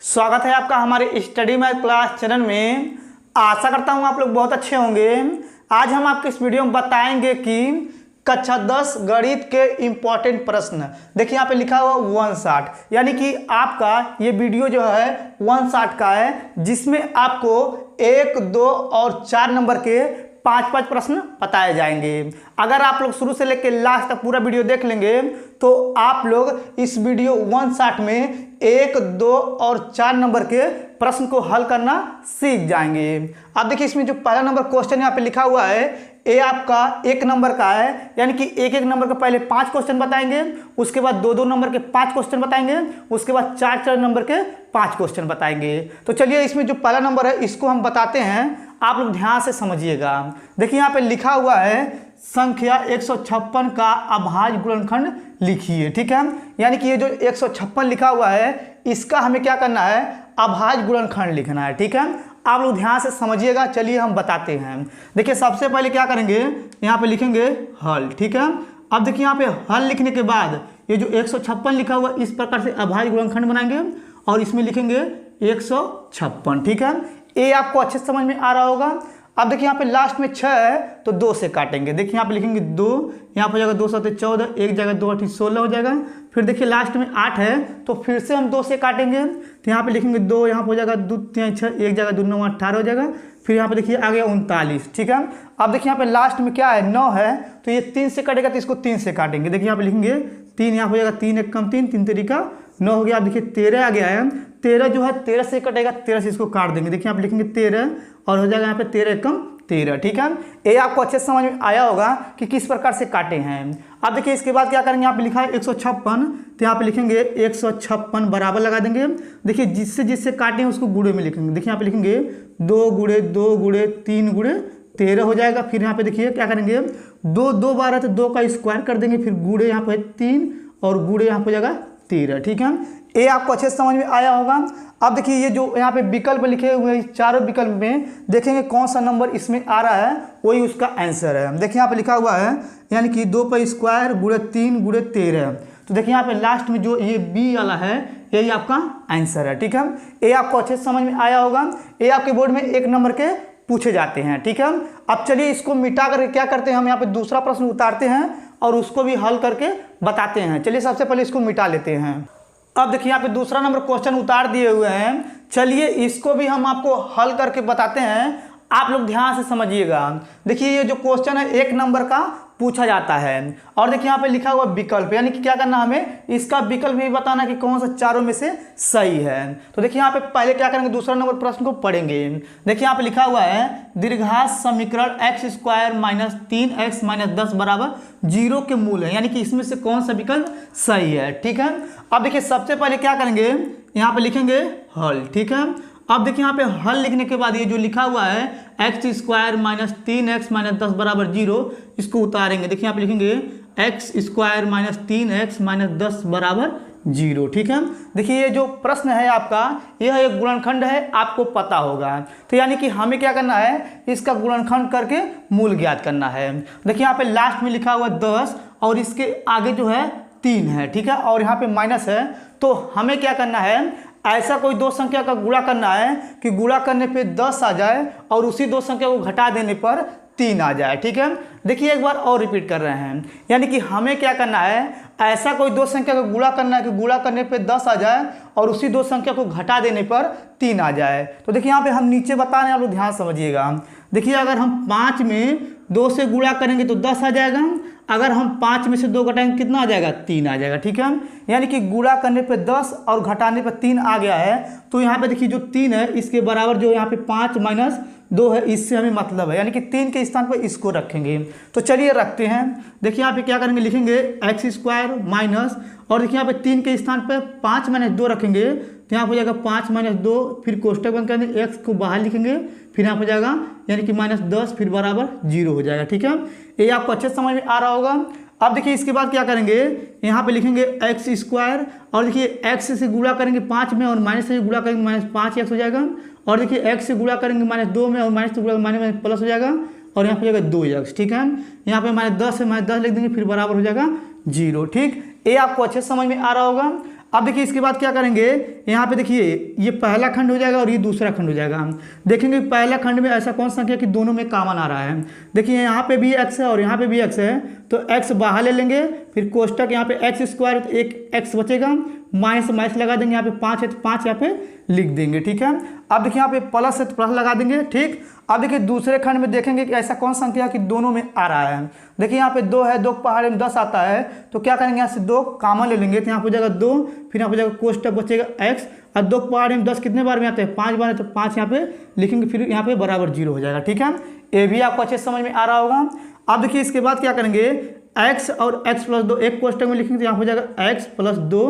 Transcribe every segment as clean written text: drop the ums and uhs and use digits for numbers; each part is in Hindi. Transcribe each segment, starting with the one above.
स्वागत है आपका हमारे स्टडी मैथ क्लास चैनल में। आशा करता हूँ आप लोग बहुत अच्छे होंगे। आज हम आपके इस वीडियो में बताएंगे कि कक्षा 10 गणित के इम्पोर्टेंट प्रश्न। देखिए यहाँ पे लिखा हुआ 160, यानी कि आपका ये वीडियो जो है 160 का है, जिसमें आपको 1, 2 और 4 नंबर के 5-5 प्रश्न बताए जाएंगे। अगर आप लोग शुरू से लेकर लास्ट तक पूरा वीडियो देख लेंगे तो आप लोग इस वीडियो 160 में 1, 2 और 4 नंबर के प्रश्न को हल करना सीख जाएंगे। अब देखिए इसमें जो पहला नंबर क्वेश्चन यहाँ पे लिखा हुआ है, ये आपका 1 नंबर का है, यानी कि 1-1 नंबर का पहले 5 क्वेश्चन बताएंगे, उसके बाद 2-2 नंबर के 5 क्वेश्चन बताएंगे, उसके बाद 4-4 नंबर के 5 क्वेश्चन बताएंगे। तो चलिए इसमें जो पहला नंबर है इसको हम बताते हैं, आप लोग ध्यान से समझिएगा। देखिए यहाँ पे लिखा हुआ है संख्या 156 का अभाज्य गुणनखंड लिखिए। ठीक है, यानी कि ये जो 156 लिखा हुआ है इसका हमें क्या करना है, अभाज्य गुणनखंड लिखना है। ठीक है, आप लोग ध्यान से समझिएगा। चलिए हम बताते हैं। देखिए सबसे पहले क्या करेंगे, यहाँ पे लिखेंगे हल। ठीक है, अब देखिए यहाँ पे हल लिखने के बाद ये जो 156 लिखा हुआ इस प्रकार से अभाज्य गुणनखंड बनाएंगे और इसमें लिखेंगे 156। ठीक है, ये आपको अच्छे से समझ में आ रहा होगा। अब देखिए यहाँ पे लास्ट में 6 है तो 2 से काटेंगे। देखिए यहाँ पे लिखेंगे 2, यहाँ पे हो जाएगा 2 7 14, एक जगह 2 8 16 हो जाएगा। फिर देखिए लास्ट में 8 है तो फिर से हम 2 से काटेंगे, तो यहाँ पे लिखेंगे 2, यहाँ पे हो जाएगा 2 3 6, एक जगह 2 9 18 हो जाएगा। फिर यहाँ पे देखिए आ गया 39। ठीक है, अब देखिए यहाँ पे लास्ट में क्या है, 9 है, तो ये 3 से कटेगा तो इसको 3 से काटेंगे। देखिए यहाँ पे लिखेंगे 3, यहाँ पे हो जाएगा 3 1 कम 3, 3 तरीका 9 हो गया। अब देखिए 13 आ गया है, 13 जो है 13 से कटेगा, 13 से इसको काट देंगे। देखिए यहाँ पे लिखेंगे 13 और हो जाएगा यहाँ पे 13 कम 13। ठीक है, ये आपको अच्छे से समझ में आया होगा कि किस प्रकार से काटे हैं। अब देखिए इसके बाद क्या करेंगे, यहाँ पे लिखा है 156, तो यहाँ पे लिखेंगे 156 बराबर लगा देंगे। देखिए जिससे जिससे काटे हैं उसको गुणे में लिखेंगे। देखिए यहाँ पे लिखेंगे 2 गुणे 2 गुणे 3 गुणे 13 हो जाएगा। फिर यहाँ पे देखिए क्या करेंगे, 2 2 बार है तो 2 का स्क्वायर कर देंगे, फिर गुणे यहाँ पे 3 और गुणे यहाँ पे हो जाएगा 13। ठीक है, ये आपको अच्छे से समझ में आया होगा। अब देखिए ये जो यहाँ पे विकल्प लिखे हुए हैं, चारों विकल्प में देखेंगे कौन सा नंबर इसमें आ रहा है, वही उसका आंसर है। देखिए यहाँ पे लिखा हुआ है, यानी कि 2 का स्क्वायर गुणे 3 गुणे 13। तो देखिए यहाँ पे लास्ट में जो ये बी वाला है यही आपका आंसर है। ठीक है, ये आपको अच्छे से समझ में आया होगा। ये आपके बोर्ड में 1 नंबर के पूछे जाते हैं। ठीक है, अब चलिए इसको मिटा करके क्या करते हैं, हम यहाँ पे दूसरा प्रश्न उतारते हैं और उसको भी हल करके बताते हैं। चलिए सबसे पहले इसको मिटा लेते हैं। अब देखिए यहाँ पे दूसरा नंबर क्वेश्चन उतार दिए हुए हैं, चलिए इसको भी हम आपको हल करके बताते हैं। आप लोग ध्यान से समझिएगा। देखिए ये जो क्वेश्चन है 1 नंबर का पूछा जाता है और देखिए यहाँ पे लिखा हुआ विकल्प, यानी कि क्या करना, हमें इसका विकल्प भी बताना कि कौन सा चारों में से सही है। तो देखिए यहाँ पे पहले क्या करेंगे, दूसरा नंबर प्रश्न को पढ़ेंगे। देखिए यहाँ पे लिखा हुआ है दीर्घात समीकरण x² - 3x - 10 बराबर 0 के मूल है, यानी कि इसमें से कौन सा विकल्प सही है। ठीक है, अब देखिए सबसे पहले क्या करेंगे, यहाँ पे लिखेंगे हल। ठीक है, अब देखिए यहाँ पे हल लिखने के बाद ये जो लिखा हुआ है x² - 3x - 10 बराबर 0, इसको उतारेंगे। देखिए यहाँ पे लिखेंगे x² - 3x - 10 बराबर 0। ठीक है, देखिए ये जो प्रश्न है आपका, यह एक गुणनखंड है, आपको पता होगा। तो यानी कि हमें क्या करना है, इसका गुणनखंड करके मूल ज्ञात करना है। देखिए यहाँ पे लास्ट में लिखा हुआ 10 और इसके आगे जो है 3 है। ठीक है, और यहाँ पे माइनस है, तो हमें क्या करना है, ऐसा कोई दो संख्या का गुणा करना है कि गुणा करने पे 10 आ जाए और उसी दो संख्या को घटा देने पर 3 आ जाए। ठीक है, देखिए एक बार और रिपीट कर रहे हैं, यानी कि हमें क्या करना है, ऐसा कोई दो संख्या का गुणा करना है कि गुणा करने पे 10 आ जाए और उसी दो संख्या को घटा देने पर 3 आ जाए। तो देखिए यहाँ पे हम नीचे बता रहे हैं, आप लोग ध्यान समझिएगा। देखिए अगर हम 5 में 2 से गुणा करेंगे तो 10 आ जाएगा, अगर हम 5 में से 2 घटाएंगे कितना आ जाएगा, 3 आ जाएगा। ठीक है, यानी कि गुणा करने पे 10 और घटाने पे 3 आ गया है। तो यहाँ पे देखिए जो 3 है इसके बराबर जो यहाँ पे 5 - 2 है, इससे हमें मतलब है, यानी कि 3 के स्थान पर इसको रखेंगे। तो चलिए रखते हैं। देखिए यहाँ पे क्या करेंगे, लिखेंगे x² माइनस, और देखिए यहाँ पे 3 के स्थान पर 5 - 2 रखेंगे, तो यहाँ हो जाएगा 5 - 2, फिर कोष्टक बंद करेंगे, x को बाहर लिखेंगे, फिर यहाँ हो जाएगा यानी कि -10, फिर बराबर 0 हो जाएगा। ठीक है, ये आपको अच्छे से समझ में आ रहा होगा। अब देखिए इसके बाद क्या करेंगे, यहाँ पे लिखेंगे x² और देखिए x से गुणा करेंगे 5 में और माइनस से गुणा करेंगे -5x हो जाएगा, और देखिए x से गुणा करेंगे -2 में और माइनस से गुणा माइनस प्लस हो जाएगा, और यहाँ पे हो जाएगा 2x। ठीक है, यहाँ पे -10 से -10 लिख देंगे, फिर बराबर हो जाएगा 0। ठीक, ये आपको अच्छे से समझ में आ रहा होगा। अब देखिए इसके बाद क्या करेंगे, यहाँ पे देखिए ये पहला खंड हो जाएगा और ये दूसरा खंड हो जाएगा। देखेंगे पहला खंड में ऐसा कौन सा संख्या कि दोनों में कॉमन आ रहा है। देखिए यहाँ पे भी x है और यहाँ पे भी x है, तो x बाहर ले लेंगे, फिर कोष्टक यहाँ पे x स्क्वायर तो एक x बचेगा, माइनस माइनस लगा देंगे, यहाँ पे 5 है तो 5 यहाँ पे लिख देंगे। ठीक है, अब देखिए यहाँ पे प्लस है तो प्लस लगा देंगे। ठीक, अब देखिए दूसरे खंड में देखेंगे कि ऐसा कौन संख्या कि दोनों में आ रहा है। देखिए यहाँ पे 2 है, 2 पहाड़े में 10 आता है, तो क्या करेंगे यहाँ से 2 कॉमन ले लेंगे, तो यहाँ पे हो जाएगा 2, फिर यहाँ पे जाएगा कोष्टक बचेगा x, और 2 पहाड़े में 10 कितने बार में आते हैं, 5 बार है, तो 5 यहाँ पे लिखेंगे, फिर यहाँ पे बराबर 0 हो जाएगा। ठीक है, ये भी आपको अच्छे समझ में आ रहा होगा। अब देखिए इसके बाद क्या करेंगे, x और x प्लस 2 एक कोष्टक में लिखेंगे, तो यहाँ हो जाएगा x प्लस 2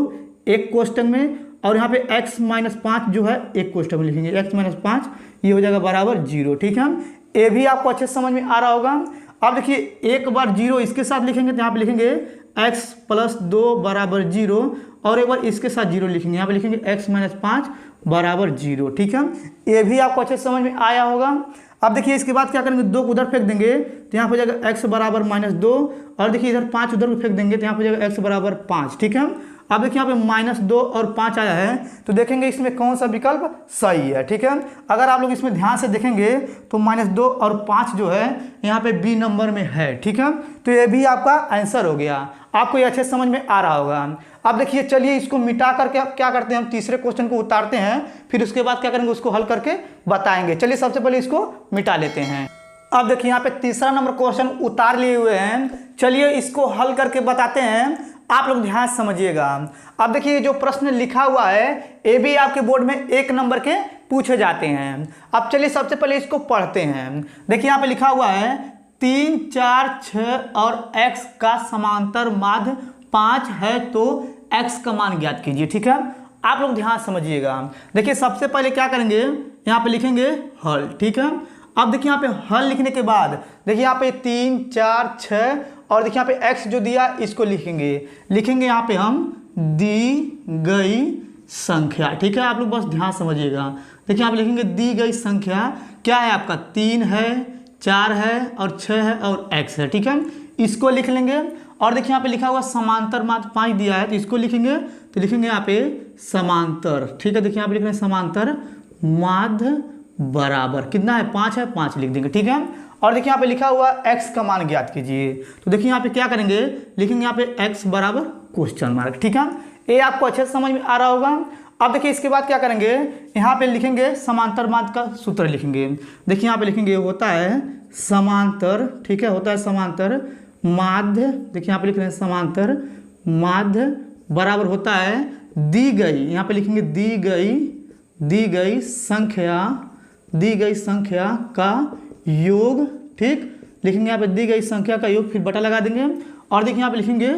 एक कोष्टक में, और यहाँ पे x माइनस 5 जो है एक कोष्टक में लिखेंगे, x माइनस 5 ये हो जाएगा बराबर 0। ठीक है, ये भी आपको अच्छे समझ में आ रहा होगा। अब देखिए एक बार 0 इसके साथ लिखेंगे, तो यहाँ पे लिखेंगे x प्लस 2 बराबर 0, और एक बार इसके साथ 0 लिखेंगे, यहाँ पे लिखेंगे x माइनस 5 बराबर 0। ठीक है, ये भी आपको अच्छे समझ में आया होगा। अब देखिए इसके बाद क्या करेंगे, 2 को उधर फेंक देंगे, तो यहाँ हो जाएगा x बराबर -2, और देखिए इधर 5 उधर को फेंक देंगे, तो यहाँ हो जाएगा x बराबर 5। ठीक है, अब देखिए यहाँ पे -2 और 5 आया है, तो देखेंगे इसमें कौन सा विकल्प सही है। ठीक है, अगर आप लोग इसमें ध्यान से देखेंगे तो -2 और 5 जो है यहाँ पे बी नंबर में है। ठीक है, तो ये भी आपका आंसर हो गया, आपको ये अच्छे समझ में आ रहा होगा। अब देखिए चलिए इसको मिटा करके अब क्या करते हैं, हम तीसरे क्वेश्चन को उतारते हैं, फिर उसके बाद क्या करेंगे उसको हल करके बताएंगे। चलिए सबसे पहले इसको मिटा लेते हैं। अब देखिए यहाँ पे तीसरा नंबर क्वेश्चन उतार लिए हुए हैं, चलिए इसको हल करके बताते हैं, आप लोग ध्यान से समझिएगा। अब देखिए जो प्रश्न लिखा हुआ है ये भी आपके बोर्ड में 1 नंबर के पूछे जाते हैं। अब चलिए सबसे पहले इसको पढ़ते हैं। देखिए यहाँ पे लिखा हुआ है 3, 4, 6 और x का समांतर माध्य 5 है तो x का मान ज्ञात कीजिए। ठीक है, आप लोग ध्यान समझिएगा। देखिए सबसे पहले क्या करेंगे, यहाँ पे लिखेंगे हल। ठीक है, अब देखिए यहाँ पे हल लिखने के बाद देखिए यहाँ पे 3, 4, 6 और देखिए यहाँ पे x जो दिया इसको लिखेंगे यहाँ पे हम दी गई संख्या। ठीक है, आप लोग बस ध्यान समझिएगा। देखिए यहाँ पे लिखेंगे दी गई संख्या क्या है आपका, 3 है, 4 है और 6 है और x है। ठीक है, इसको लिख लेंगे। और देखिए यहाँ पे लिखा हुआ समांतर माध्य 5 दिया है, तो इसको लिखेंगे, तो लिखेंगे यहाँ पे समांतर। ठीक है, देखिए यहाँ पे लिख रहे हैं समांतर माध्य बराबर कितना है, 5 है, 5 लिख देंगे। ठीक है, और देखिए यहाँ पे लिखा हुआ x का मान ज्ञात कीजिए, तो देखिए यहाँ पे क्या करेंगे, लिखेंगे यहाँ पे x बराबर क्वेश्चन मार्क। ठीक है, ये आपको अच्छे से समझ में आ रहा होगा। अब देखिए इसके बाद क्या करेंगे, यहाँ पे लिखेंगे समांतर माध्य का सूत्र लिखेंगे। देखिए यहाँ पे लिखेंगे होता है समांतर, ठीक है, होता है समांतर माध्य, देखिए यहाँ पे लिख रहे हैं समांतर माध्य बराबर होता है दी गई, यहाँ पे लिखेंगे दी गई संख्या का योग। ठीक, लिखेंगे यहाँ पे दी गई संख्या का योग, फिर बटा लगा देंगे, और देखिए यहाँ पे लिखेंगे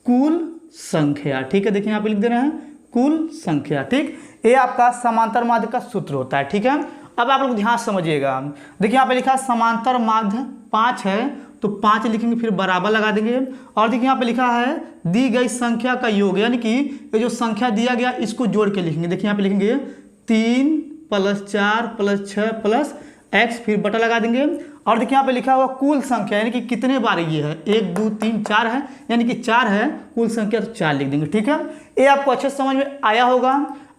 कुल संख्या। ठीक है, देखिए यहाँ पे लिख दे रहे हैं कुल संख्या। ठीक, ये आपका समांतर माध्य का सूत्र होता है। ठीक है, अब आप लोग ध्यान समझिएगा। देखिए यहाँ पे लिखा समांतर माध्य 5 है, तो 5 लिखेंगे, फिर बराबर लगा देंगे, और देखिए यहाँ पे लिखा है दी गई संख्या का योग, यानी कि ये जो संख्या दिया गया इसको जोड़ के लिखेंगे। देखिए यहाँ पे लिखेंगे 3 + 4 + 6 + x, फिर बटा लगा देंगे, और देखिए यहाँ पे लिखा हुआ कुल संख्या, यानी कि कितने बार ये है, 1 2 3 4 है, यानी कि 4 है कुल संख्या, तो 4 लिख देंगे। ठीक है, ये आपको अच्छे से समझ में आया होगा।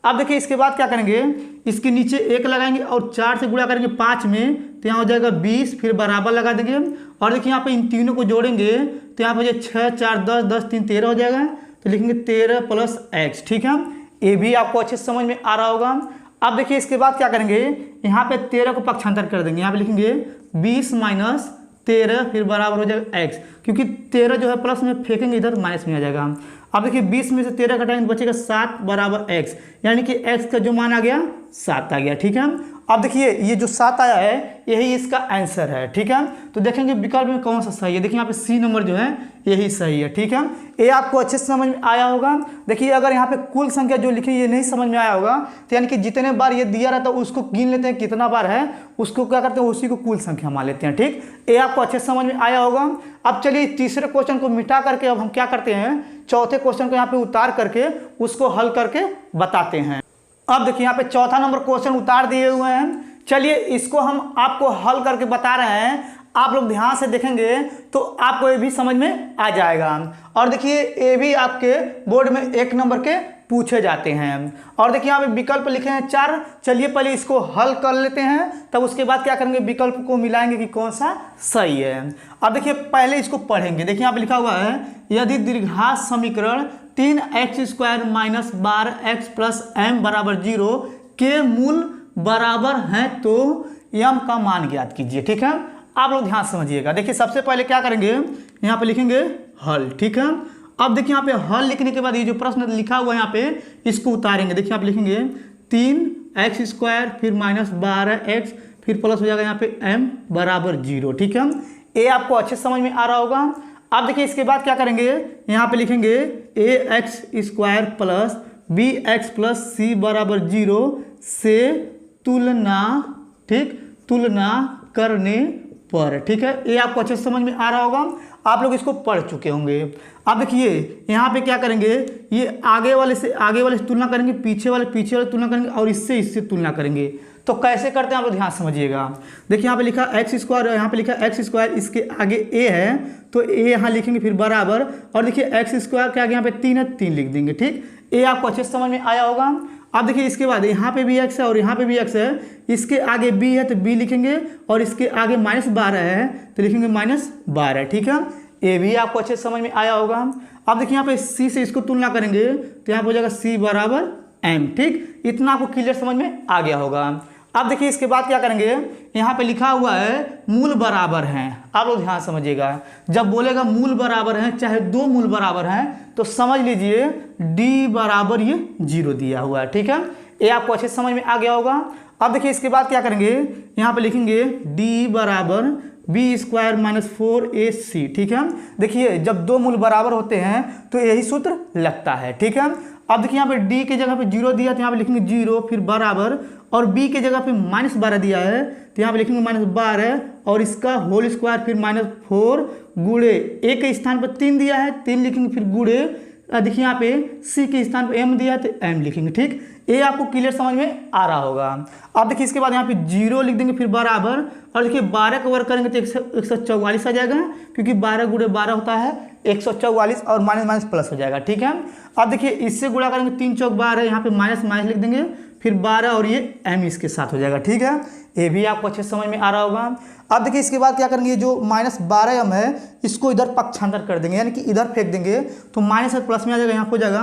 अब देखिए इसके बाद क्या करेंगे, इसके नीचे 1 लगाएंगे और 4 से गुणा करेंगे 5 में, तो यहाँ हो जाएगा 20, फिर बराबर लगा देंगे, और देखिए यहाँ पे इन तीनों को जोड़ेंगे, तो यहाँ पे हो जाए 6 4 10 10 3 13 हो जाएगा, तो लिखेंगे 13 + x। ठीक है, ये भी आपको अच्छे से समझ में आ रहा होगा। अब देखिए इसके बाद क्या करेंगे, यहाँ पे 13 को पक्षांतर कर देंगे, यहाँ पे लिखेंगे 20 - 13, फिर बराबर हो जाएगा x, क्योंकि 13 जो है प्लस में फेंकेंगे इधर माइनस में आ जाएगा। अब देखिए 20 में से 13 घटाएंगे बचेगा 7 बराबर x, यानी कि x का जो मान आ गया 7 आ गया। ठीक है, अब देखिए ये जो 7 आया है यही इसका आंसर है। ठीक है, तो देखेंगे विकल्प में कौन सा सही है। देखिए यहाँ पे सी नंबर जो है यही सही है। ठीक है, ये आपको अच्छे से समझ में आया होगा। देखिए अगर यहाँ पे कुल संख्या जो लिखी ये नहीं समझ में आया होगा, तो यानी कि जितने बार ये दिया रहता है उसको गिन लेते हैं कितना बार है, उसको क्या करते हैं उसी को कुल संख्या मान लेते हैं। ठीक, ये आपको अच्छे से समझ में आया होगा। अब चलिए तीसरे क्वेश्चन को मिटा करके अब हम क्या करते हैं, चौथे क्वेश्चन को यहाँ पे उतार करके उसको हल करके बताते हैं। अब देखिए यहाँ पे चौथा नंबर क्वेश्चन उतार दिए हुए हैं, चलिए इसको हम आपको हल करके बता रहे हैं। आप लोग ध्यान से देखेंगे तो आपको ये भी समझ में आ जाएगा। और देखिए ये भी आपके बोर्ड में 1 नंबर के पूछे जाते हैं। और देखिए यहाँ पे विकल्प लिखे हैं 4। चलिए पहले इसको हल कर लेते हैं, तब उसके बाद क्या करेंगे, विकल्प को मिलाएंगे कि कौन सा सही है। अब देखिए पहले इसको पढ़ेंगे। देखिए यहाँ पे लिखा हुआ है, यदि द्विघात समीकरण 3x² - 12x + m = 0 के मूल बराबर हैं तो m का मान ज्ञात कीजिए। ठीक है, आप लोग ध्यान समझिएगा। देखिए सबसे पहले क्या करेंगे, यहाँ पे लिखेंगे हल। ठीक है, अब देखिए यहाँ पे हल लिखने के बाद ये जो प्रश्न लिखा हुआ है यहाँ पे इसको उतारेंगे। देखिए आप लिखेंगे 3x² फिर -12x फिर प्लस हो जाएगा यहाँ पे m = 0। ठीक है, ये आपको अच्छे समझ में आ रहा होगा। अब देखिए इसके बाद क्या करेंगे, यहाँ पे लिखेंगे ax² plus bx plus c = 0 से तुलना, ठीक, तुलना करने पर। ठीक है, ये आपको अच्छे समझ में आ रहा होगा, आप लोग इसको पढ़ चुके होंगे। अब देखिए यहाँ पे क्या करेंगे, ये आगे वाले से तुलना करेंगे, पीछे वाले तुलना करेंगे और इससे तुलना करेंगे। तो कैसे करते हैं आप लोग ध्यान समझिएगा। देखिए यहाँ पे लिखा x², यहाँ पे लिखा x², इसके आगे a है तो a यहाँ लिखेंगे फिर बराबर, और देखिए x² के आगे यहाँ पे 3 है, 3 लिख देंगे। ठीक, ये आपको अच्छे समझ में आया होगा। अब देखिए इसके बाद यहाँ पे भी x है और यहाँ पे भी x है, इसके आगे b है तो b लिखेंगे, और इसके आगे -12 है तो लिखेंगे -12। ठीक है, ये भी आपको अच्छे समझ में आया होगा। अब देखिए यहाँ पे c से इसको तुलना करेंगे तो यहाँ पे हो जाएगा c = m। ठीक, इतना आपको क्लियर समझ में आ गया होगा। अब देखिए इसके बाद क्या करेंगे, यहाँ पे लिखा हुआ है मूल बराबर हैं। आप लोग ध्यान समझिएगा, जब बोलेगा मूल बराबर हैं, चाहे 2 मूल बराबर हैं, तो समझ लीजिए d बराबर ये 0 दिया हुआ है। ठीक है, ये आपको अच्छे समझ में आ गया होगा। अब देखिए इसके बाद क्या करेंगे, यहाँ पे लिखेंगे d बराबर b² - 4ac। ठीक है, देखिए जब 2 मूल बराबर होते हैं तो यही सूत्र लगता है। ठीक है, अब देखिए यहाँ पे d के जगह पे 0 दिया तो यहाँ पे लिखेंगे 0 फिर बराबर, और b के जगह पे -12 दिया है तो यहाँ पे लिखेंगे -12 और इसका होल स्क्वायर फिर -4 गुणे a के स्थान पर 3 दिया है, 3 लिखेंगे फिर गुणे, देखिए यहाँ पे c के स्थान पर m दिया है तो m लिखेंगे। ठीक, ये आपको क्लियर समझ में आ रहा होगा। अब देखिए इसके बाद यहाँ पे 0 लिख देंगे फिर बराबर, और देखिए 12 का वर्ग करेंगे तो 144 आ जाएगा, क्योंकि 12 गुणे 12 होता है 144 और माइनस प्लस हो जाएगा। ठीक है, अब देखिए इससे गुणा करेंगे 3 चौक 12, यहाँ पे माइनस लिख देंगे फिर 12 और ये m इसके साथ हो जाएगा। ठीक है, ये भी आपको अच्छे समझ में आ रहा होगा। अब देखिए इसके बाद क्या करेंगे, जो -12m है इसको इधर पक्षांतर कर देंगे, यानी कि इधर फेंक देंगे तो माइनस और प्लस में आ जाएगा, यहाँ हो जाएगा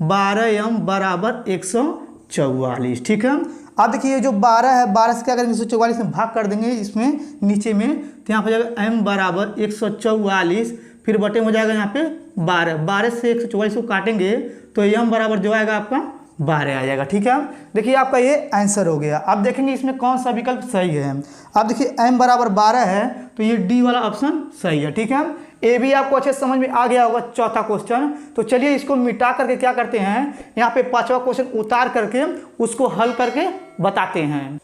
12m = 144। ठीक है, अब देखिए ये जो 12 है, 12 से क्या करेंगे 144 में भाग कर देंगे इसमें नीचे में, तो यहाँ हो जाएगा m = 144 फिर बटे हो जाएगा यहाँ पे 12 से 144 को काटेंगे तो m बराबर जो आएगा आपका 12 आ जाएगा। ठीक है, देखिए आपका ये आंसर हो गया। अब देखेंगे इसमें कौन सा विकल्प सही है। अब देखिए m = 12 है तो ये डी वाला ऑप्शन सही है। ठीक है, ये भी आपको अच्छे समझ में आ गया होगा चौथा क्वेश्चन। तो चलिए इसको मिटा करके क्या करते हैं, यहाँ पे 5वां क्वेश्चन उतार करके उसको हल करके बताते हैं।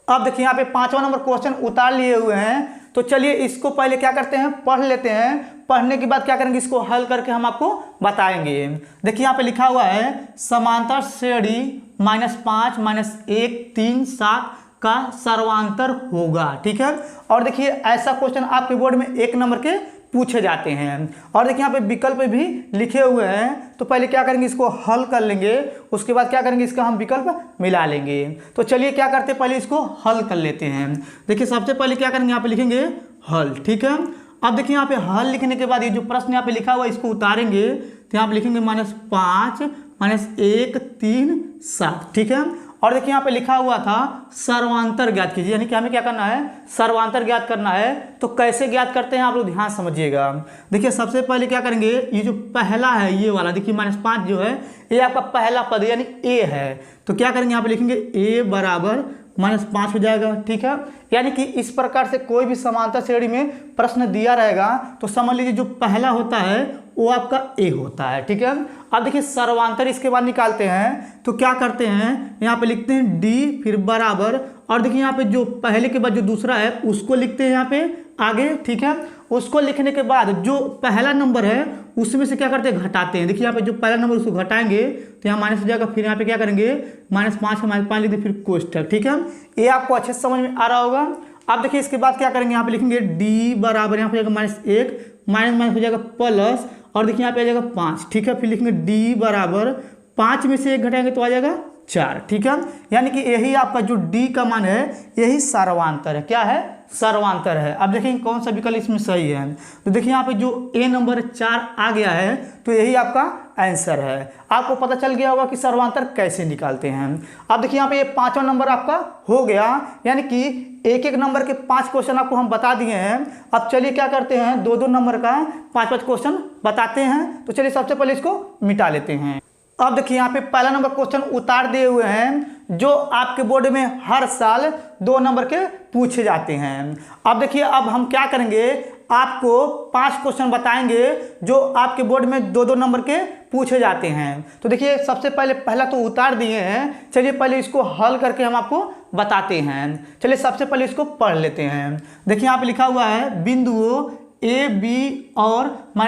अब देखिए यहाँ पे 5वां नंबर क्वेश्चन उतार लिए हुए हैं, तो चलिए इसको पहले क्या करते हैं, पढ़ लेते हैं। पढ़ने के बाद क्या करेंगे, इसको हल करके हम आपको बताएंगे। देखिए यहाँ पे लिखा हुआ है समांतर श्रेणी -5 -1 3 7 का सर्वांतर होगा। ठीक है, और देखिए ऐसा क्वेश्चन आपके बोर्ड में 1 नंबर के पूछे जाते हैं। और देखिए यहाँ पे विकल्प भी लिखे हुए हैं, तो पहले क्या करेंगे, इसको हल कर लेंगे, उसके बाद क्या करेंगे, इसका हम विकल्प मिला लेंगे। तो चलिए क्या करते हैं, पहले इसको हल कर लेते हैं। देखिए सबसे पहले क्या करेंगे, यहाँ पे लिखेंगे हल। ठीक है, अब देखिए यहाँ पे हल लिखने के बाद ये जो प्रश्न यहाँ पे लिखा हुआ है इसको उतारेंगे तो यहाँ पे लिखेंगे -5 -1 3 7। ठीक है, और देखिए यहाँ पे लिखा हुआ था सर्वांतर ज्ञात कीजिए, यानी कि हमें क्या करना है, सर्वांतर ज्ञात करना है। तो कैसे ज्ञात करते हैं आप लोग ध्यान समझिएगा। देखिए सबसे पहले क्या करेंगे, ये जो पहला है ये वाला, देखिए -5 जो है ये आपका पहला पद यानी a है, तो क्या करेंगे यहाँ पे लिखेंगे a बराबर -5 हो जाएगा। ठीक है, यानी कि इस प्रकार से कोई भी समांतर श्रेणी में प्रश्न दिया रहेगा तो समझ लीजिए जो पहला होता है वो आपका a होता है। ठीक है, अब देखिए सर्वांतर इसके बाद निकालते हैं, तो क्या करते हैं, यहाँ पे लिखते हैं d फिर बराबर, और देखिए यहाँ पे जो पहले के बाद जो दूसरा है उसको लिखते हैं यहाँ पे आगे। ठीक है, उसको लिखने के बाद जो पहला नंबर है उसमें से क्या करते हैं, घटाते हैं। देखिए यहाँ पे जो पहला नंबर उसको घटाएंगे तो यहाँ माइनस हो जाएगा, फिर यहाँ पे क्या करेंगे -5 है -5 लिख दें फिर कोष्टक। ठीक है, ये आपको अच्छे से समझ में आ रहा होगा। अब देखिए इसके बाद क्या करेंगे, यहाँ पे लिखेंगे d बराबर, यहाँ पे जाएगा -1 माइनस हो जाएगा प्लस, और देखिए यहाँ पे आ जाएगा 5। ठीक है, फिर लिखेंगे d बराबर 5 में से 1 घटाएंगे तो आ जाएगा 4, ठीक है। यानी कि यही आपका जो डी का मान है यही सर्वांतर है। क्या है? सर्वांतर है। अब देखेंगे कौन सा विकल्प इसमें सही है। तो देखिए यहाँ पे जो ए नंबर 4 आ गया है तो यही आपका आंसर है। आपको पता चल गया होगा कि सर्वांतर कैसे निकालते हैं। अब देखिए यहाँ पे ये 5वां नंबर आपका हो गया, यानी कि एक एक नंबर के 5 क्वेश्चन आपको हम बता दिए हैं। अब चलिए क्या करते हैं, 2-2 नंबर का 5-5 क्वेश्चन बताते हैं। तो चलिए सबसे पहले इसको मिटा लेते हैं। अब देखिए यहाँ पे पहला नंबर क्वेश्चन उतार दिए हुए हैं जो आपके बोर्ड में हर साल 2 नंबर के पूछे जाते हैं। अब देखिए अब हम क्या करेंगे, आपको 5 क्वेश्चन बताएंगे जो आपके बोर्ड में 2-2 नंबर के पूछे जाते हैं। तो देखिए सबसे पहले पहला तो उतार दिए हैं, चलिए पहले इसको हल करके हम आपको बताते हैं। चलिए सबसे पहले इसको पढ़ लेते हैं। देखिए यहाँ पे लिखा हुआ है बिंदुओं ए बी और -a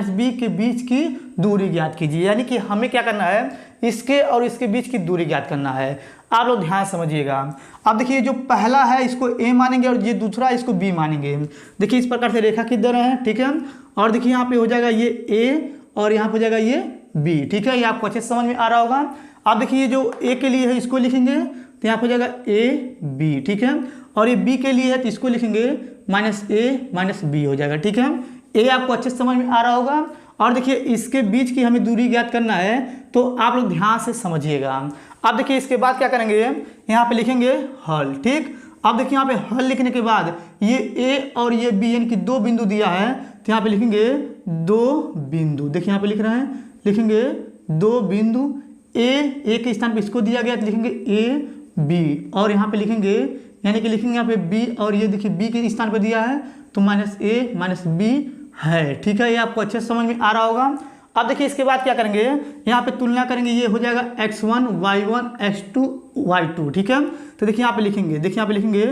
-b के बीच की दूरी ज्ञात कीजिए। यानी कि हमें क्या करना है, इसके और इसके बीच की दूरी ज्ञात करना है। आप लोग ध्यान समझिएगा। अब देखिए जो पहला है इसको a मानेंगे और ये दूसरा इसको b मानेंगे। देखिए इस प्रकार से रेखा खींच दे रहे हैं, ठीक है। और देखिए यहाँ पे हो जाएगा ये a और यहाँ पे हो जाएगा ये b, ठीक है। ये आपको अच्छे से समझ में आ रहा होगा। अब देखिए जो a के लिए है इसको लिखेंगे तो यहाँ पे हो जाएगा a b, ठीक है। और ये b के लिए है तो इसको लिखेंगे -a -b हो जाएगा, ठीक है। ए आपको अच्छे से समझ में आ रहा होगा। और देखिए इसके बीच की हमें दूरी ज्ञात करना है तो आप लोग ध्यान से समझिएगा। अब देखिए इसके बाद क्या करेंगे, यहाँ पे लिखेंगे हल, ठीक। अब देखिए यहाँ पे हल लिखने के बाद ये ए और ये बी यानी कि 2 बिंदु दिया है तो यहाँ पे लिखेंगे 2 बिंदु। देखिए यहाँ पे लिख रहे हैं, लिखेंगे 2 बिंदु। ए के स्थान पे इसको दिया गया तो लिखेंगे ए बी, और यहाँ पे लिखेंगे यानी कि लिखेंगे यहाँ पे बी और ये देखिए बी के स्थान पे दिया है तो -a -b है, ठीक है। ये आपको अच्छे से समझ में आ रहा होगा। अब देखिए इसके बाद क्या करेंगे, यहाँ पे तुलना करेंगे, ये हो जाएगा x1 y1 x2 y2, ठीक है। तो देखिए यहाँ पे लिखेंगे, देखिए यहाँ पे लिखेंगे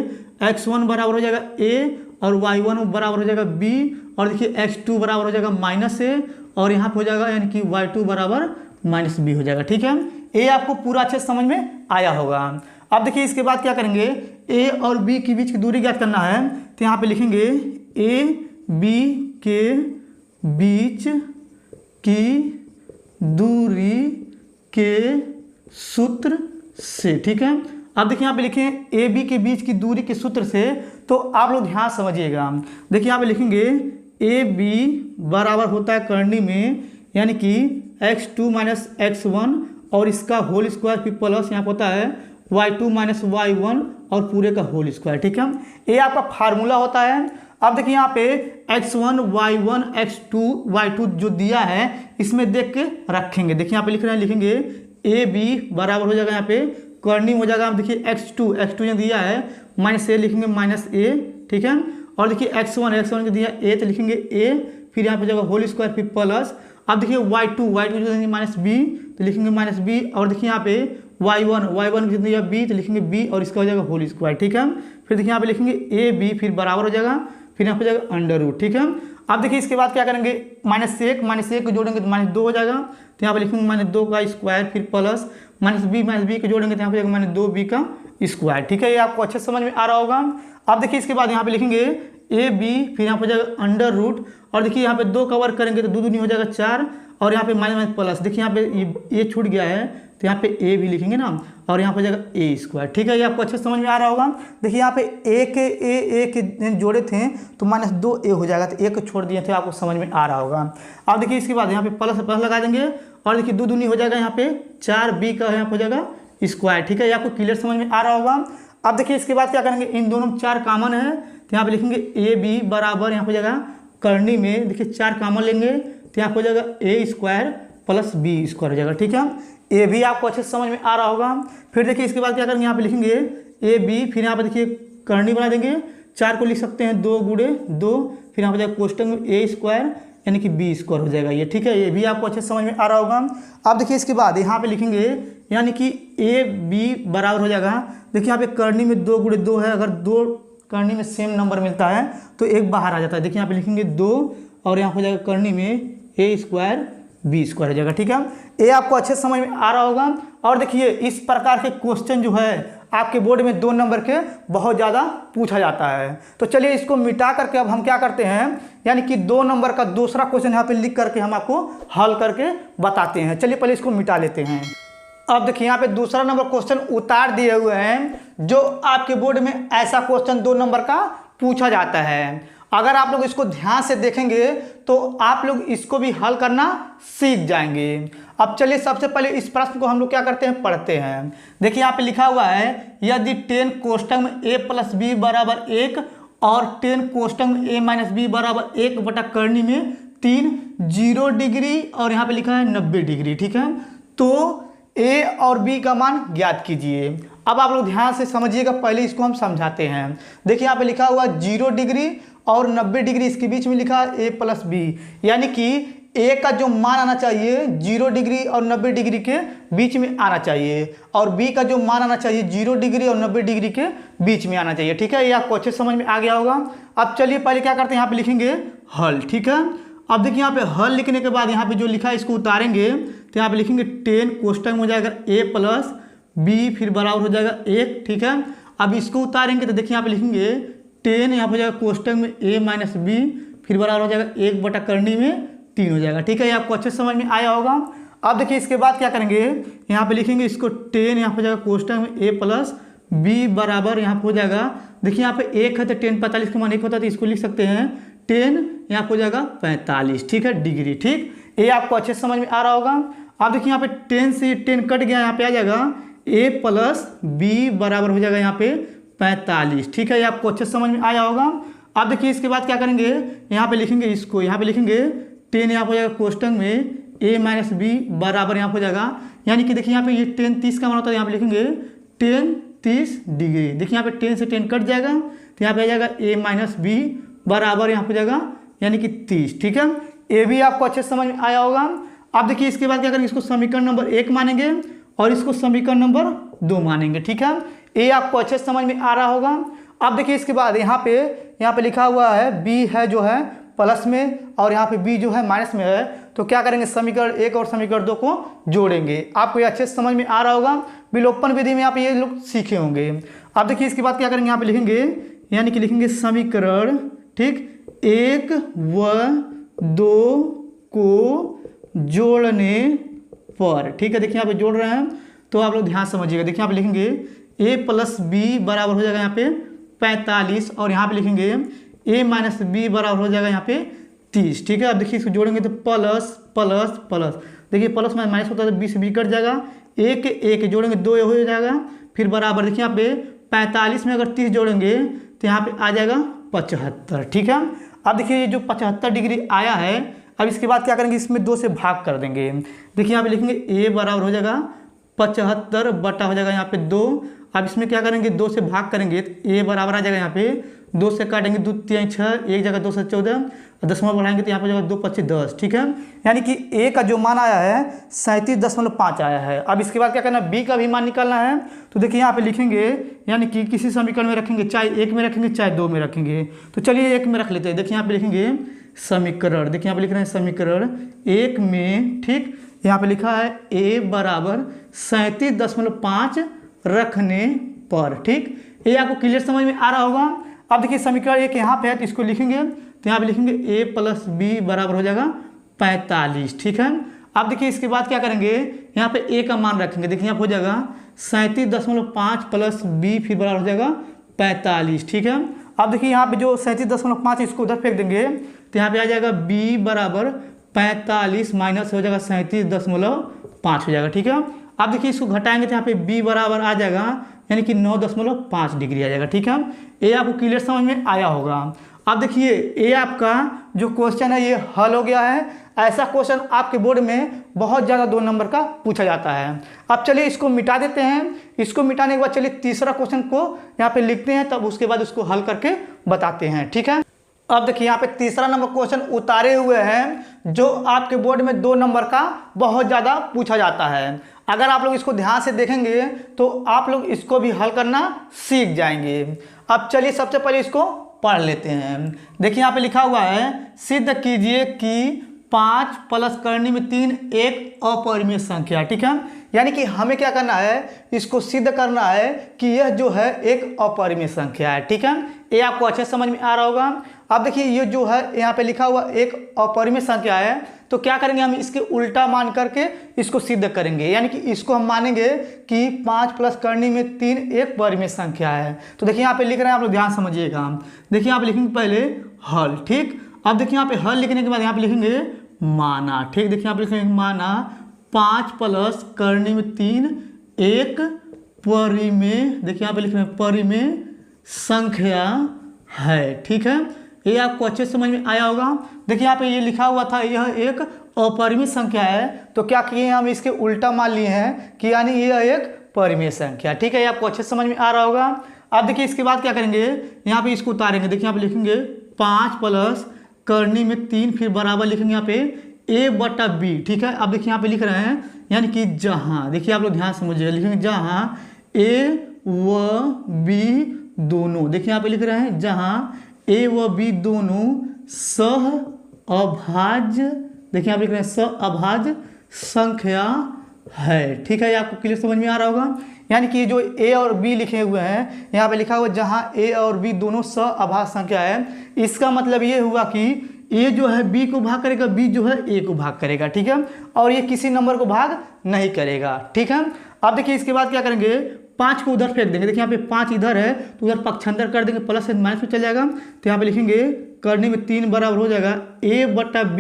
x1 बराबर हो जाएगा a और y1 बराबर हो जाएगा b, और देखिए x2 बराबर हो जाएगा -a और यहाँ पे हो जाएगा यानी कि y2 बराबर -b हो जाएगा, ठीक है। ये आपको पूरा अच्छे से समझ में आया होगा। अब देखिए इसके बाद क्या करेंगे, ए और बी के बीच की दूरी ज्ञात करना है तो यहाँ पे लिखेंगे ए बी के बीच की दूरी के सूत्र से, ठीक है। अब देखिए यहाँ पे लिखें ए बी के बीच की दूरी के सूत्र से, तो आप लोग ध्यान समझिएगा। देखिए यहाँ पे लिखेंगे ए बी बराबर होता है करनी में यानी कि x2 - x1 और इसका होल स्क्वायर फिर प्लस यहाँ पे होता है y2 - y1 और पूरे का होल स्क्वायर, ठीक है। ये आपका फार्मूला होता है। अब देखिए यहाँ पे x1 y1 x2 y2 जो दिया है इसमें देख के रखेंगे। देखिए यहाँ पे लिख रहे हैं, लिखेंगे ए बी बराबर हो जाएगा यहाँ पे करनी हो जाएगा। देखिए x2 जो दिया है -a लिखेंगे -a, ठीक है। और देखिए x1 जो दिया a तो लिखेंगे a, फिर यहाँ पे जाएगा होल स्क्वायर फिर प्लस। अब देखिए y2 जो देंगे -b तो लिखेंगे -b, और देखिए यहाँ पे y1 जो दिया b तो लिखेंगे b और इसका हो जाएगा होल स्क्वायर, ठीक है। फिर देखिए यहाँ पे लिखेंगे a b फिर बराबर हो जाएगा, फिर यहाँ पे जाएगा अंडर रूट, ठीक है। अब देखिए इसके बाद क्या करेंगे, -1 को जोड़ेंगे तो -2 हो जाएगा तो यहाँ पे लिखेंगे -2 का स्क्वायर फिर प्लस -b को जोड़ेंगे तो यहाँ पे जाएगा -2b का स्क्वायर, ठीक है। ये आपको अच्छे समझ में आ रहा होगा। अब देखिए इसके बाद यहाँ पे लिखेंगे ए बी फिर यहाँ पे जाएगा अंडर रूट, और देखिए यहाँ पे 2 का वर्ग करेंगे तो 2 दूनी हो जाएगा 4, और यहाँ पे माइनस प्लस। देखिए यहाँ पे ये छूट गया है तो यहाँ पे ए भी लिखेंगे ना, और यहाँ पे जाएगा ए स्क्वायर, ठीक है। ये आपको अच्छे समझ में आ रहा होगा। देखिए यहाँ पे ए के जोड़े थे तो -2a हो जाएगा, तो ए को छोड़ दिए थे, आपको समझ में आ रहा होगा। अब देखिए इसके बाद यहाँ पे प्लस लगा देंगे, और देखिए 2 दूनी हो जाएगा यहाँ पे 4b का यहाँ पे हो जाएगा स्क्वायर, ठीक है। ये आपको क्लियर समझ में आ रहा होगा। अब देखिए इसके बाद क्या करेंगे, इन दोनों में 4 कॉमन है तो यहाँ पे लिखेंगे ए बी बराबर यहाँ पे जाएगा करनी में देखिए 4 कॉमन लेंगे तो यहाँ पे हो जाएगा ए स्क्वायर प्लस बी स्क्वायर हो जाएगा, ठीक है। ए भी आपको अच्छे से समझ में आ रहा होगा। फिर देखिए इसके बाद क्या करेंगे, यहाँ पे लिखेंगे ए बी, फिर यहाँ पे देखिए करनी बना देंगे, 4 को लिख सकते हैं 2 गुणे 2, फिर यहाँ पे जाएगा कोष्टक में ए स्क्वायर यानी कि बी स्क्वायर हो जाएगा ये, ठीक है। ये भी आपको अच्छे से समझ में आ रहा होगा। अब देखिए इसके बाद यहाँ पे लिखेंगे यानी कि ए बी बराबर हो जाएगा, देखिए यहाँ पे करनी में 2 गुणे 2 है, अगर 2 करनी में सेम नंबर मिलता है तो एक बाहर आ जाता है। देखिए यहाँ पे लिखेंगे 2 और यहाँ हो जाएगा करनी में ए स्क्वायर बी स्क्वायर हो जाएगा, ठीक है। ये आपको अच्छे से समझ में आ रहा होगा। और देखिए इस प्रकार के क्वेश्चन जो है आपके बोर्ड में 2 नंबर के बहुत ज़्यादा पूछा जाता है। तो चलिए इसको मिटा करके अब हम क्या करते हैं, यानी कि 2 नंबर का दूसरा क्वेश्चन यहाँ पे लिख करके हम आपको हल करके बताते हैं। चलिए पहले इसको मिटा लेते हैं। अब देखिए यहाँ पे दूसरा नंबर क्वेश्चन उतार दिए हुए हैं जो आपके बोर्ड में ऐसा क्वेश्चन 2 नंबर का पूछा जाता है। अगर आप लोग इसको ध्यान से देखेंगे तो आप लोग इसको भी हल करना सीख जाएंगे। अब चलिए सबसे पहले इस प्रश्न को हम लोग क्या करते हैं, पढ़ते हैं। देखिए यहाँ पे लिखा हुआ है यदि 10 कोष्टक में a + b बराबर 1 और 10 कोष्टक में a - b बराबर 1 बटा करनी में 3 0 डिग्री और यहाँ पे लिखा है 90 डिग्री, ठीक है। तो a और b का मान ज्ञात कीजिए। अब आप लोग ध्यान से समझिएगा, पहले इसको हम समझाते हैं। देखिए यहाँ पे लिखा हुआ 0 डिग्री और 90 डिग्री, इसके बीच में लिखा है a + b, यानी कि a का जो मान आना चाहिए 0 डिग्री और 90 डिग्री के बीच में आना चाहिए और b का जो मान आना चाहिए 0 डिग्री और 90 डिग्री के बीच में आना चाहिए, ठीक है। ये आपको अच्छे समझ में आ गया होगा। अब चलिए पहले क्या करते हैं, यहाँ पे लिखेंगे हल, ठीक है। अब देखिए यहाँ पे हल लिखने के बाद यहाँ पे जो लिखा है इसको उतारेंगे तो यहाँ पे लिखेंगे 10 कोष्टक में हो जाएगा a + b फिर बराबर हो जाएगा 1, ठीक है। अब इसको उतारेंगे तो देखिए यहाँ पे लिखेंगे 10 यहाँ पे हो जाएगा कोष्टक में a - b फिर बराबर हो जाएगा 1 बटा करनी में 3 हो जाएगा, ठीक है। ये आपको अच्छे समझ में आया होगा। अब देखिए इसके बाद क्या करेंगे, यहाँ पे लिखेंगे इसको 10 यहाँ पे हो जाएगा कोष्टक में a + b बराबर यहाँ पे हो जाएगा, देखिए यहाँ पे 1 है तो 10 45 का मान 1 होता है तो इसको लिख सकते हैं 10 यहाँ पे हो जाएगा 45, ठीक है, डिग्री, ठीक। ये आपको अच्छे समझ में आ रहा होगा। अब देखिए यहाँ पे 10 से 10 कट गया, यहाँ पे आ जाएगा a + b बराबर हो जाएगा यहाँ पे 45, ठीक है। ये आपको अच्छे समझ में आया होगा। अब देखिए इसके बाद क्या करेंगे, यहाँ पे लिखेंगे इसको, यहाँ पे लिखेंगे 10 यहाँ पे हो जाएगा कोष्टक में a - b बराबर यहाँ पे हो जाएगा, यानी कि देखिए यहाँ पे ये 10 30 का मान होता है, यहाँ पे लिखेंगे 10 30 डिग्री। देखिए यहाँ पे 10 से 10 कट जाएगा तो यहाँ पे आ जाएगा a - b बराबर यहाँ पे जाएगा यानी कि 30, ठीक है। ये भी आपको अच्छे समझ में आया होगा। अब देखिए इसके बाद क्या करेंगे, इसको समीकरण नंबर 1 मानेंगे और इसको समीकरण नंबर 2 मानेंगे, ठीक है। ये आपको अच्छे समझ में आ रहा होगा। अब देखिए इसके बाद यहाँ पे लिखा हुआ है b है जो है प्लस में और यहाँ पे b जो है माइनस में है, तो क्या करेंगे समीकरण 1 और समीकरण 2 को जोड़ेंगे। आपको ये अच्छे से समझ में आ रहा होगा, विलोपन विधि में यहाँ पे ये लोग सीखे होंगे। अब देखिए इसके बाद क्या करेंगे, यहाँ पे लिखेंगे यानी कि लिखेंगे समीकरण, ठीक, 1 व 2 को जोड़ने पर, ठीक है। देखिए यहाँ पे जोड़ रहे हैं तो आप लोग ध्यान समझिएगा। देखिए यहाँ पे लिखेंगे a + b बराबर हो जाएगा यहाँ पे 45 और यहाँ पे लिखेंगे a - b बराबर हो जाएगा यहाँ पे 30, ठीक है। अब देखिए इसको जोड़ेंगे तो प्लस प्लस प्लस, देखिए प्लस में माइनस होता है तो 20 से 20 कट जाएगा, 1 जोड़ेंगे 2 हो जाएगा फिर बराबर, देखिए यहाँ पे 45 में अगर 30 जोड़ेंगे तो यहाँ पे आ जाएगा 75, ठीक है। अब देखिए ये जो 75 डिग्री आया है, अब इसके बाद क्या करेंगे, इसमें 2 से भाग कर देंगे। देखिए यहाँ पे लिखेंगे a बराबर हो जाएगा 75 बटा हो जाएगा यहाँ पे 2। अब इसमें क्या करेंगे, 2 से भाग करेंगे तो a बराबर आ जाएगा यहाँ पे 2 से काटेंगे 2 3 6, एक जगह 2 से 14 और 10 बढ़ाएंगे तो यहाँ पे जाएगा 2 25 10, ठीक है। यानी कि a का जो मान आया है 37.5 आया है। अब इसके बाद क्या करना है, b का भी मान निकालना है। तो देखिए यहाँ पे लिखेंगे यानी कि किसी समीकरण में रखेंगे, चाहे 1 में रखेंगे चाहे 2 में रखेंगे। तो चलिए 1 में रख लेते हैं। देखिए यहाँ पे लिखेंगे समीकरण, देखिए यहाँ पे लिख रहे हैं समीकरण 1 में, ठीक, यहाँ पे लिखा है a बराबर 37.5 रखने पर, ठीक। ये आपको क्लियर समझ में आ रहा होगा। अब देखिए समीकरण 1 यहाँ पे है तो इसको लिखेंगे तो यहाँ पे लिखेंगे a + b बराबर हो जाएगा 45, ठीक है। अब देखिए इसके बाद क्या करेंगे, यहाँ पे a का मान रखेंगे, देखिए यहाँ पे हो जाएगा 37.5 + b फिर बराबर हो जाएगा 45, ठीक है। अब देखिए यहाँ पे जो 37.5 इसको उधर फेंक देंगे तो यहाँ पे आ जाएगा b बराबर 45 माइनस हो जाएगा 37.5 हो जाएगा, ठीक है। अब देखिए इसको घटाएंगे तो यहाँ पे b बराबर आ जाएगा यानी कि 9.5 डिग्री आ जाएगा, ठीक है। ये आपको क्लियर समझ में आया होगा। अब देखिए ये आपका जो क्वेश्चन है ये हल हो गया है। ऐसा क्वेश्चन आपके बोर्ड में बहुत ज़्यादा 2 नंबर का पूछा जाता है। अब चलिए इसको मिटा देते हैं। इसको मिटाने के बाद चलिए तीसरा क्वेश्चन को यहाँ पे लिखते हैं, तब उसके बाद उसको हल करके बताते हैं, ठीक है। अब देखिए यहाँ पे तीसरा नंबर क्वेश्चन उतारे हुए हैं जो आपके बोर्ड में 2 नंबर का बहुत ज़्यादा पूछा जाता है। अगर आप लोग इसको ध्यान से देखेंगे तो आप लोग इसको भी हल करना सीख जाएंगे। अब चलिए सबसे पहले इसको पढ़ लेते हैं। देखिए यहाँ पे लिखा हुआ है सिद्ध कीजिए कि 5 + करनी में 3 एक अपरिमेय संख्या, ठीक है। यानी कि हमें क्या करना है, इसको सिद्ध करना है कि यह जो है एक अपरिमेय संख्या है। ठीक है, ये आपको अच्छे समझ में आ रहा होगा। अब देखिए ये जो है यहाँ पे लिखा हुआ एक अपरिमेय संख्या है, तो क्या करेंगे हम इसके उल्टा मान करके इसको सिद्ध करेंगे। यानी कि इसको हम मानेंगे कि 5 प्लस करनी में 3 एक परिमेय संख्या है। तो देखिए यहाँ पे लिख रहे हैं, आप लोग ध्यान समझिएगा। देखिए यहाँ पे लिखेंगे पहले हल। ठीक, अब देखिए यहाँ पे हल लिखने के बाद यहाँ पे लिखेंगे माना। ठीक, देखिए यहाँ पे लिखेंगे माना 5 प्लस करनी में 3 एक परिमेय, देखिए यहाँ पे लिख रहे हैं परिमेय संख्या है। ठीक है, ये आपको अच्छे समझ में आया होगा। देखिए यहाँ पे ये लिखा हुआ था यह एक अपरिमेय संख्या है, तो क्या किए हम इसके उल्टा मान लिए हैं कि यानी यह एक परिमेय संख्या। ठीक है, ये आपको अच्छे समझ में आ रहा होगा। अब देखिए इसके बाद क्या करेंगे, यहाँ पे इसको उतारेंगे। देखिए यहाँ पे लिखेंगे 5 प्लस करनी में 3 फिर बराबर लिखेंगे यहाँ पे a बटा b। ठीक है, अब देखिए यहाँ पे लिख रहे हैं यानी कि जहाँ, देखिए आप लोग ध्यान समझिए, लिखेंगे जहाँ a व b दोनों, देखिए यहाँ पे लिख रहे हैं जहाँ a व b दोनों सह अभाज्य, देखिए यहाँ पे लिख रहे हैं सह अभाज्य संख्या है। ठीक है, ये आपको क्लियर समझ में आ रहा होगा। यानी कि जो a और b लिखे हुए हैं, यहाँ पे लिखा हुआ जहाँ a और b दोनों सह अभाज्य संख्या है, इसका मतलब ये हुआ कि a जो है b को भाग करेगा, b जो है a को भाग करेगा। ठीक है, और ये किसी नंबर को भाग नहीं करेगा। ठीक है, अब देखिए इसके बाद क्या करेंगे, 5 को उधर फेंक देंगे। देखिए यहाँ पे 5 इधर है तो उधर पक्षांतर कर देंगे, प्लस से माइनस में चल जाएगा। तो यहाँ पे लिखेंगे करने में 3 बराबर हो जाएगा a बटा b,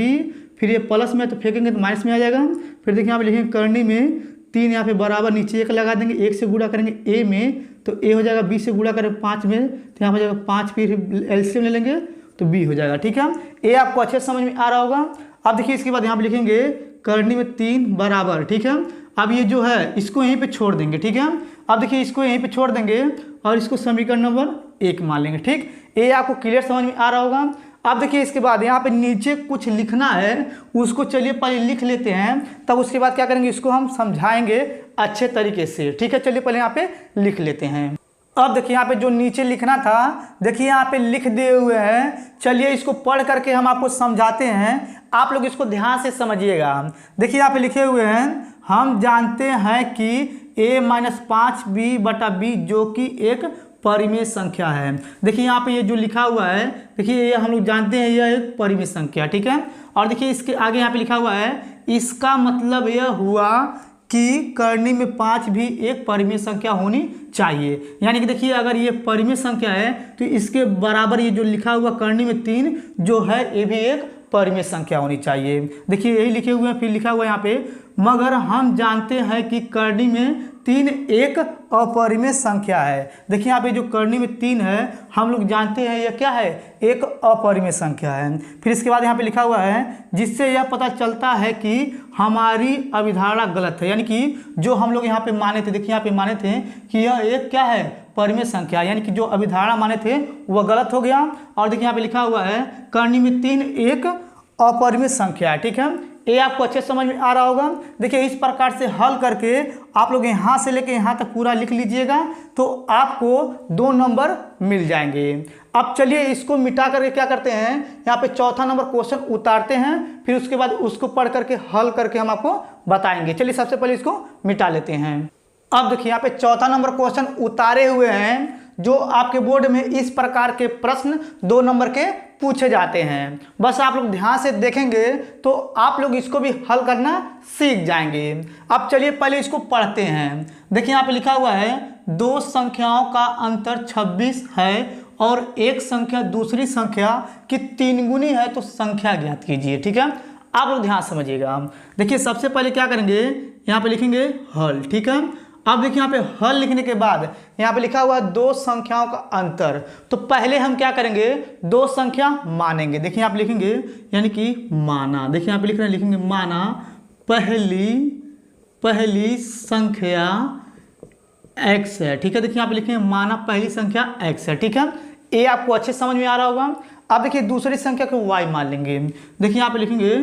फिर ये प्लस में तो फेंकेंगे तो माइनस में आ जाएगा। फिर देखिए यहाँ पे लिखेंगे करनी में 3 यहाँ पे बराबर नीचे 1 लगा देंगे, 1 से गुणा करेंगे a में तो a हो जाएगा, b से गुणा करेंगे 5 में तो यहाँ हो जाएगा 5, फिर एलसीएम ले लेंगे तो b हो जाएगा। ठीक है, ये आपको अच्छे समझ में आ रहा होगा। अब देखिए इसके बाद यहाँ पे लिखेंगे करनी में 3 बराबर। ठीक है, अब ये जो है इसको यहीं पे छोड़ देंगे। ठीक है, अब देखिए इसको यहीं पे छोड़ देंगे और इसको समीकरण नंबर 1 मान लेंगे। ठीक, ये आपको क्लियर समझ में आ रहा होगा। अब देखिए इसके बाद यहाँ पे नीचे कुछ लिखना है, उसको चलिए पहले लिख लेते हैं, तब उसके बाद क्या करेंगे इसको हम समझाएंगे अच्छे तरीके से। ठीक है, चलिए पहले यहाँ पे लिख लेते हैं। अब देखिए यहाँ पे जो नीचे लिखना था, देखिए यहाँ पे लिख दिए हुए हैं। चलिए इसको पढ़ करके हम आपको समझाते हैं, आप लोग इसको ध्यान से समझिएगा। देखिए यहाँ पे लिखे हुए हैं, हम जानते हैं कि a-5b बटा b जो कि एक परिमेय संख्या है। देखिए यहाँ पे ये जो लिखा हुआ है, देखिए ये हम लोग जानते हैं यह एक परिमेय संख्या। ठीक है, और देखिए इसके आगे यहाँ पे लिखा हुआ है, इसका मतलब यह हुआ कि करनी में 5 भी एक परिमेय संख्या होनी चाहिए। यानी कि देखिए अगर ये परिमेय संख्या है तो इसके बराबर ये जो लिखा हुआ करनी में 3 जो है ये भी एक परिमेय संख्या होनी चाहिए। देखिए यही लिखे हुए हैं, फिर लिखा हुआ है यहाँ पे मगर हम जानते हैं कि करनी में 3 एक अपरिमेय संख्या है। देखिए यहाँ पे जो करनी में 3 है हम लोग जानते हैं यह क्या है, एक अपरिमेय संख्या है। फिर इसके बाद यहाँ पे लिखा हुआ है जिससे यह पता चलता है कि हमारी अभिधारणा गलत है। यानी कि जो हम लोग यहाँ पे माने थे, देखिए यहाँ पे माने थे कि यह एक क्या है, परिमेय संख्या, यानी कि जो अभिधारणा माने थे वह गलत हो गया। और देखिए यहाँ पे लिखा हुआ है करनी में 3 एक अपरिमेय संख्या है। ठीक है, ये आपको अच्छे समझ में आ रहा होगा। देखिए इस प्रकार से हल करके आप लोग यहाँ से लेके यहाँ तक पूरा लिख लीजिएगा तो आपको 2 नंबर मिल जाएंगे। अब चलिए इसको मिटा करके क्या करते हैं, यहाँ पे चौथा नंबर क्वेश्चन उतारते हैं, फिर उसके बाद उसको पढ़ करके हल करके हम आपको बताएंगे। चलिए सबसे पहले इसको मिटा लेते हैं। अब देखिए यहाँ पे चौथा नंबर क्वेश्चन उतारे हुए हैं, जो आपके बोर्ड में इस प्रकार के प्रश्न 2 नंबर के पूछे जाते हैं। बस आप लोग ध्यान से देखेंगे तो आप लोग इसको भी हल करना सीख जाएंगे। अब चलिए पहले इसको पढ़ते हैं। देखिए यहाँ पे लिखा हुआ है 2 संख्याओं का अंतर 26 है और एक संख्या दूसरी संख्या की 3 गुनी है तो संख्या ज्ञात कीजिए। ठीक है, आप लोग ध्यान समझिएगा। देखिए सबसे पहले क्या करेंगे, यहाँ पे लिखेंगे हल। ठीक है, अब देखिए यहाँ पे हल लिखने के बाद यहाँ पे लिखा हुआ है 2 संख्याओं का अंतर, तो पहले हम क्या करेंगे, 2 संख्या मानेंगे। देखिए यहाँ पे लिखेंगे यानी कि माना, देखिए यहाँ पे लिख रहे हैं, लिखेंगे माना पहली संख्या x है। ठीक है, देखिए यहाँ पे लिखेंगे माना पहली संख्या x है। ठीक है, ये आपको अच्छे समझ में आ रहा होगा। अब देखिए दूसरी संख्या को y मान लेंगे। देखिए यहाँ पे लिखेंगे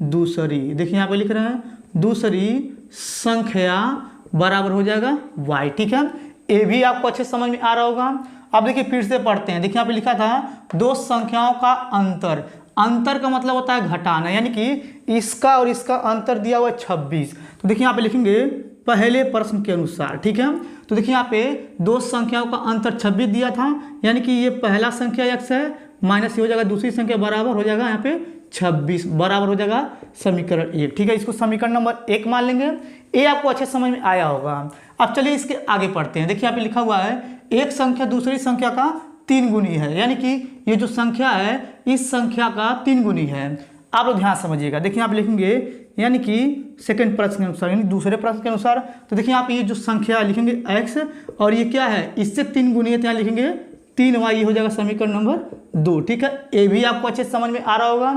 दूसरी, देखिए यहाँ पे लिख रहे हैं दूसरी संख्या बराबर हो जाएगा y। ठीक है, ये भी आपको अच्छे समझ में आ रहा होगा। अब देखिए फिर से पढ़ते हैं। देखिए यहाँ पे लिखा था 2 संख्याओं का अंतर, अंतर का मतलब होता है घटाना, यानी कि इसका और इसका अंतर दिया हुआ है 26। तो देखिए यहाँ पे लिखेंगे पहले प्रश्न के अनुसार। ठीक है, तो देखिए यहाँ पे दो संख्याओं का अंतर 26 दिया था, यानी कि ये पहला संख्या x है माइनस ये हो जाएगा दूसरी संख्या बराबर हो जाएगा यहाँ पे 26 बराबर हो जाएगा समीकरण 1। ठीक है, इसको समीकरण नंबर 1 मान लेंगे। ये आपको अच्छे समझ में आया होगा। अब चलिए इसके आगे पढ़ते हैं। देखिए यहाँ पे लिखा हुआ है एक संख्या दूसरी संख्या का 3 गुनी है, यानी कि ये जो संख्या है इस संख्या का 3 गुनी है। आप लोग ध्यान समझिएगा। देखिए आप लिखेंगे यानी कि सेकंड प्रश्न के अनुसार, यानी दूसरे प्रश्न के अनुसार, तो देखिए आप ये जो संख्या लिखेंगे x और ये क्या है इससे 3 गुनी है, तो यहाँ लिखेंगे 3y हो जाएगा समीकरण नंबर 2। ठीक है, ये भी आपको अच्छे समझ में आ रहा होगा।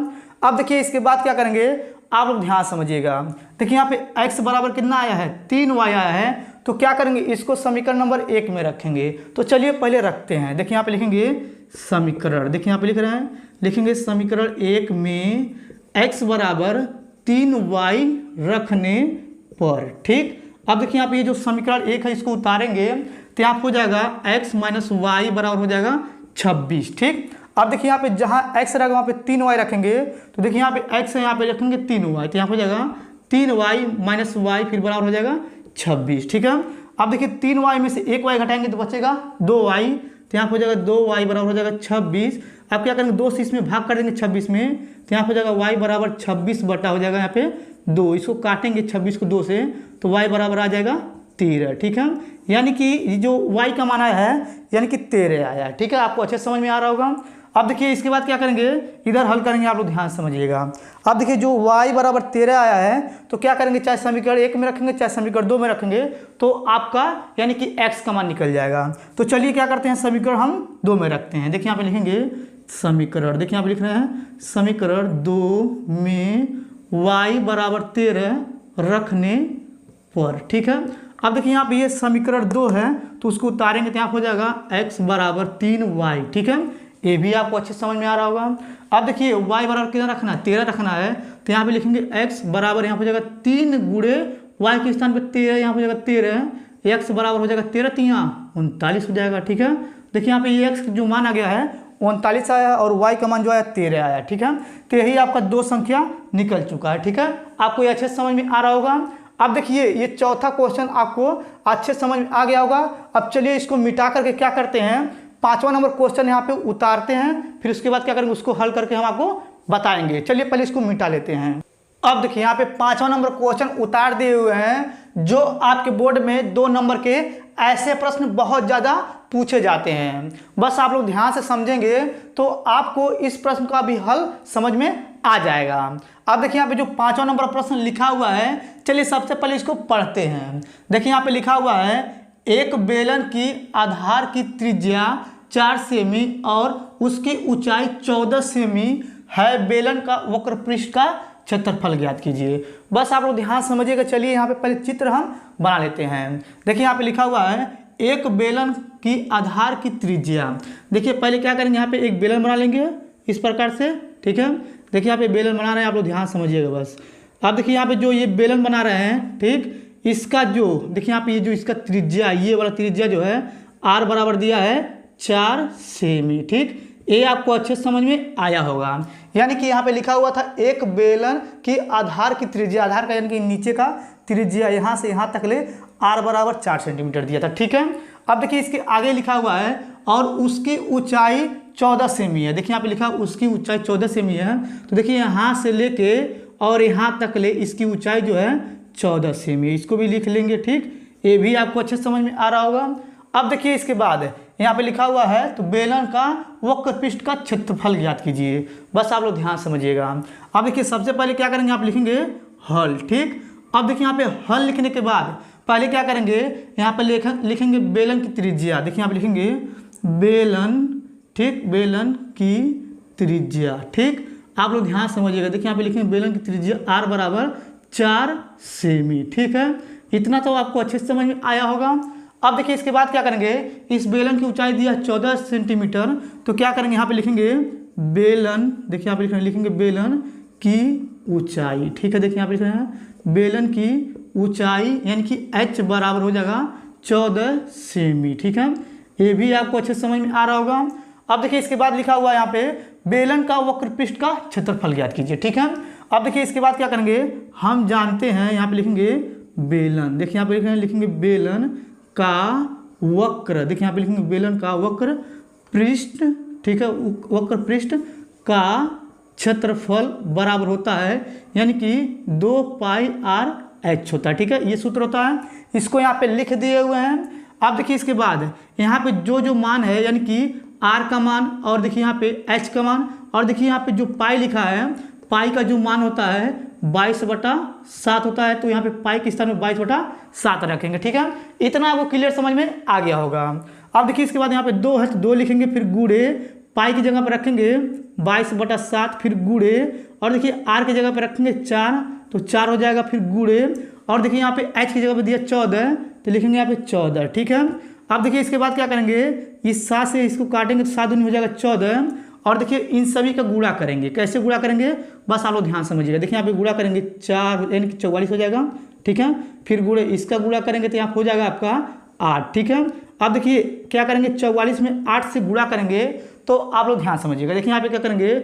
अब देखिए इसके बाद क्या करेंगे, आप लोग ध्यान समझिएगा। देखिए यहाँ पे x बराबर कितना आया है 3y आया है, तो क्या करेंगे इसको समीकरण नंबर 1 में रखेंगे। तो चलिए पहले रखते हैं। देखिए यहाँ पे लिखेंगे समीकरण, देखिए यहाँ पे लिख रहे हैं, लिखेंगे समीकरण 1 में x बराबर 3y रखने पर। ठीक, अब देखिए यहाँ पे ये जो समीकरण 1 है इसको उतारेंगे तो यहाँ हो जाएगा x माइनस वाई बराबर हो जाएगा 26। ठीक, अब देखिए यहाँ पे जहाँ x रहेगा वहाँ पे 3y रखेंगे, तो देखिए यहाँ पे x है यहाँ पे रखेंगे 3y, तो यहाँ हो जाएगा 3y माइनस वाई फिर बराबर हो जाएगा 26। ठीक है, अब देखिए 3y में से 1y घटाएंगे तो बचेगा 2y, तो यहाँ हो जाएगा 2y बराबर हो जाएगा 26। अब क्या करेंगे 2 से इसमें भाग कर देंगे 26 में, तो यहाँ हो जाएगा y बराबर 26 बटा हो जाएगा यहाँ पे 2, इसको काटेंगे 26 को 2 से, तो y बराबर आ जाएगा 13। ठीक है, यानी कि जो y का मान आया है यानी कि 13 आया है। ठीक है, आपको अच्छे समझ में आ रहा होगा। अब देखिए इसके बाद क्या करेंगे, इधर हल करेंगे, आप लोग ध्यान समझिएगा। अब देखिए जो y बराबर 13 आया है तो क्या करेंगे, चाहे समीकरण 1 में रखेंगे चाहे समीकरण 2 में रखेंगे, तो आपका यानी कि x का मान निकल जाएगा। तो चलिए क्या करते हैं, समीकरण हम 2 में रखते हैं। देखिए यहाँ पे लिखेंगे समीकरण, देखिए यहाँ पे लिख रहे हैं समीकरण 2 में y बराबर 13 रखने पर। ठीक है, अब देखिए यहाँ पे ये समीकरण 2 है तो उसको उतारेंगे तो यहाँ हो जाएगा x बराबर 3y। ठीक है, ये भी आपको अच्छे समझ में आ रहा होगा। अब देखिए y बराबर कितना रखना है 13 रखना है, तो यहाँ पे लिखेंगे x बराबर यहाँ हो जाएगा 3 गुणे y के स्थान पे 13, यहाँ हो जाएगा 13, x बराबर हो जाएगा 13 3 39 हो जाएगा। ठीक है, देखिए यहाँ पे ये x जो मान आ गया है 39 आया और y का मान जो आया 13 आया। ठीक है, तो यही आपका 2 संख्या निकल चुका है। ठीक है, आपको ये अच्छे समझ में आ रहा होगा। अब देखिए ये चौथा क्वेश्चन आपको अच्छे समझ में आ गया होगा। अब चलिए इसको मिटा करके क्या करते हैं, 5वां नंबर क्वेश्चन यहाँ पे उतारते हैं, फिर उसके बाद क्या करेंगे उसको हल करके हम आपको बताएंगे। चलिए पहले इसको मिटा लेते हैं। अब देखिए यहाँ पे 5वां नंबर क्वेश्चन उतार दिए हुए हैं, जो आपके बोर्ड में 2 नंबर के ऐसे प्रश्न बहुत ज़्यादा पूछे जाते हैं। बस आप लोग ध्यान से समझेंगे तो आपको इस प्रश्न का भी हल समझ में आ जाएगा। अब देखिए यहाँ पे जो 5वां नंबर प्रश्न लिखा हुआ है, चलिए सबसे पहले इसको पढ़ते हैं। देखिए यहाँ पे लिखा हुआ है एक बेलन की आधार की त्रिज्या 4 सेमी और उसकी ऊंचाई 14 सेमी है, बेलन का वक्र पृष्ठ का क्षेत्रफल ज्ञात कीजिए। बस आप लोग ध्यान समझिएगा। चलिए यहाँ पे पहले चित्र हम बना लेते हैं। देखिए यहाँ पे लिखा हुआ है एक बेलन की आधार की त्रिज्या। देखिए पहले क्या करेंगे, यहाँ पे एक बेलन बना लेंगे इस प्रकार से। ठीक है, देखिए यहाँ पे बेलन बना रहे हैं, आप लोग ध्यान समझिएगा बस। अब देखिए यहाँ पे जो ये बेलन बना रहे हैं, ठीक, इसका जो देखिए यहाँ पे ये जो इसका त्रिज्या, ये वाला त्रिज्या जो है r बराबर दिया है 4 सेमी। ठीक, ये आपको अच्छे समझ में आया होगा। यानी कि यहाँ पे लिखा हुआ था एक बेलन की आधार की त्रिज्या, आधार का यानी कि नीचे का त्रिज्या यहाँ से यहाँ तक ले r बराबर 4 सेंटीमीटर दिया था। ठीक है, अब देखिए इसके आगे लिखा हुआ है और उसकी ऊंचाई 14 सेमी है। देखिए यहाँ पे लिखा उसकी ऊंचाई 14 सेमी है, तो देखिए यहाँ से लेके और यहाँ तक ले इसकी ऊंचाई जो है 14 सेमी, इसको भी लिख लेंगे। ठीक, ये भी आपको अच्छे समझ में आ रहा होगा। अब देखिए इसके बाद यहाँ पे लिखा हुआ है तो बेलन का वक्र पृष्ठ का क्षेत्रफल ज्ञात कीजिए। बस आप लोग ध्यान समझिएगा। अब देखिए सबसे पहले क्या करेंगे, आप लिखेंगे हल। ठीक, अब देखिए यहाँ पे हल लिखने के बाद पहले क्या करेंगे, यहाँ पे लिखेंगे बेलन की त्रिज्या। देखिए यहाँ पे लिखेंगे बेलन, ठीक, बेलन की त्रिज्या। ठीक, आप लोग ध्यान समझिएगा। देखिए यहाँ पे लिखेंगे बेलन की त्रिज्या r बराबर 4 सेमी। ठीक है, इतना तो आपको अच्छे से समझ में आया होगा। अब देखिए इसके बाद क्या करेंगे, इस बेलन की ऊंचाई दिया 14 सेंटीमीटर, तो क्या करेंगे यहाँ पे लिखेंगे बेलन, देखिए यहाँ पे लिखेंगे बेलन की ऊंचाई। ठीक है, देखिए यहाँ पे लिख रहे हैं बेलन की ऊंचाई यानी कि h बराबर हो जाएगा 14 सेमी। ठीक है, ये भी आपको अच्छे समझ में आ रहा होगा। अब देखिए इसके बाद लिखा हुआ है यहाँ पे बेलन का वक्र पृष्ठ का क्षेत्रफल ज्ञात कीजिए। ठीक है, अब देखिए इसके बाद क्या करेंगे, हम जानते हैं यहाँ पे लिखेंगे बेलन। देखिए यहाँ पे लिखेंगे बेलन का वक्र। देखिए यहाँ पे लिखेंगे बेलन का वक्र पृष्ठ, ठीक है, वक्र पृष्ठ का क्षेत्रफल बराबर होता है, यानी कि 2πr/h होता है। ठीक है, ये सूत्र होता है, इसको यहाँ पे लिख दिए हुए हैं। अब देखिए इसके बाद यहाँ पे जो मान है, यानी कि r का मान, और देखिए यहाँ पे h का मान, और देखिए यहाँ पे जो पाई लिखा है, पाई का जो मान होता है 22/7 होता है, तो यहाँ पे पाई के स्थान में 22/7 रखेंगे। ठीक है, इतना आपको क्लियर समझ में आ गया होगा। अब देखिए इसके बाद यहाँ पे 2 है तो 2 लिखेंगे, फिर गुड़े पाई की जगह पर रखेंगे 22/7, फिर गुड़े, और देखिए r की जगह पर रखेंगे 4 तो 4 हो जाएगा, फिर गुड़े, और देखिए यहाँ पे h की जगह पर दिया 14 तो लिखेंगे यहाँ पे 14। ठीक है, अब देखिए इसके बाद क्या करेंगे, इस 7 से इसको काटेंगे तो 7 दूनी हो जाएगा 14, और देखिए इन सभी का गुणा करेंगे। कैसे गुणा करेंगे, बस आप लोग ध्यान समझिएगा। देखिए यहाँ पे गुणा करेंगे 4 यानी कि 44 हो जाएगा। ठीक है, फिर गुणे इसका गुणा करेंगे तो यहाँ हो जाएगा आपका 8। ठीक है, अब देखिए क्या करेंगे, 44 में 8 से गुणा करेंगे, तो आप लोग ध्यान समझिएगा। देखिए यहाँ पे क्या करेंगे,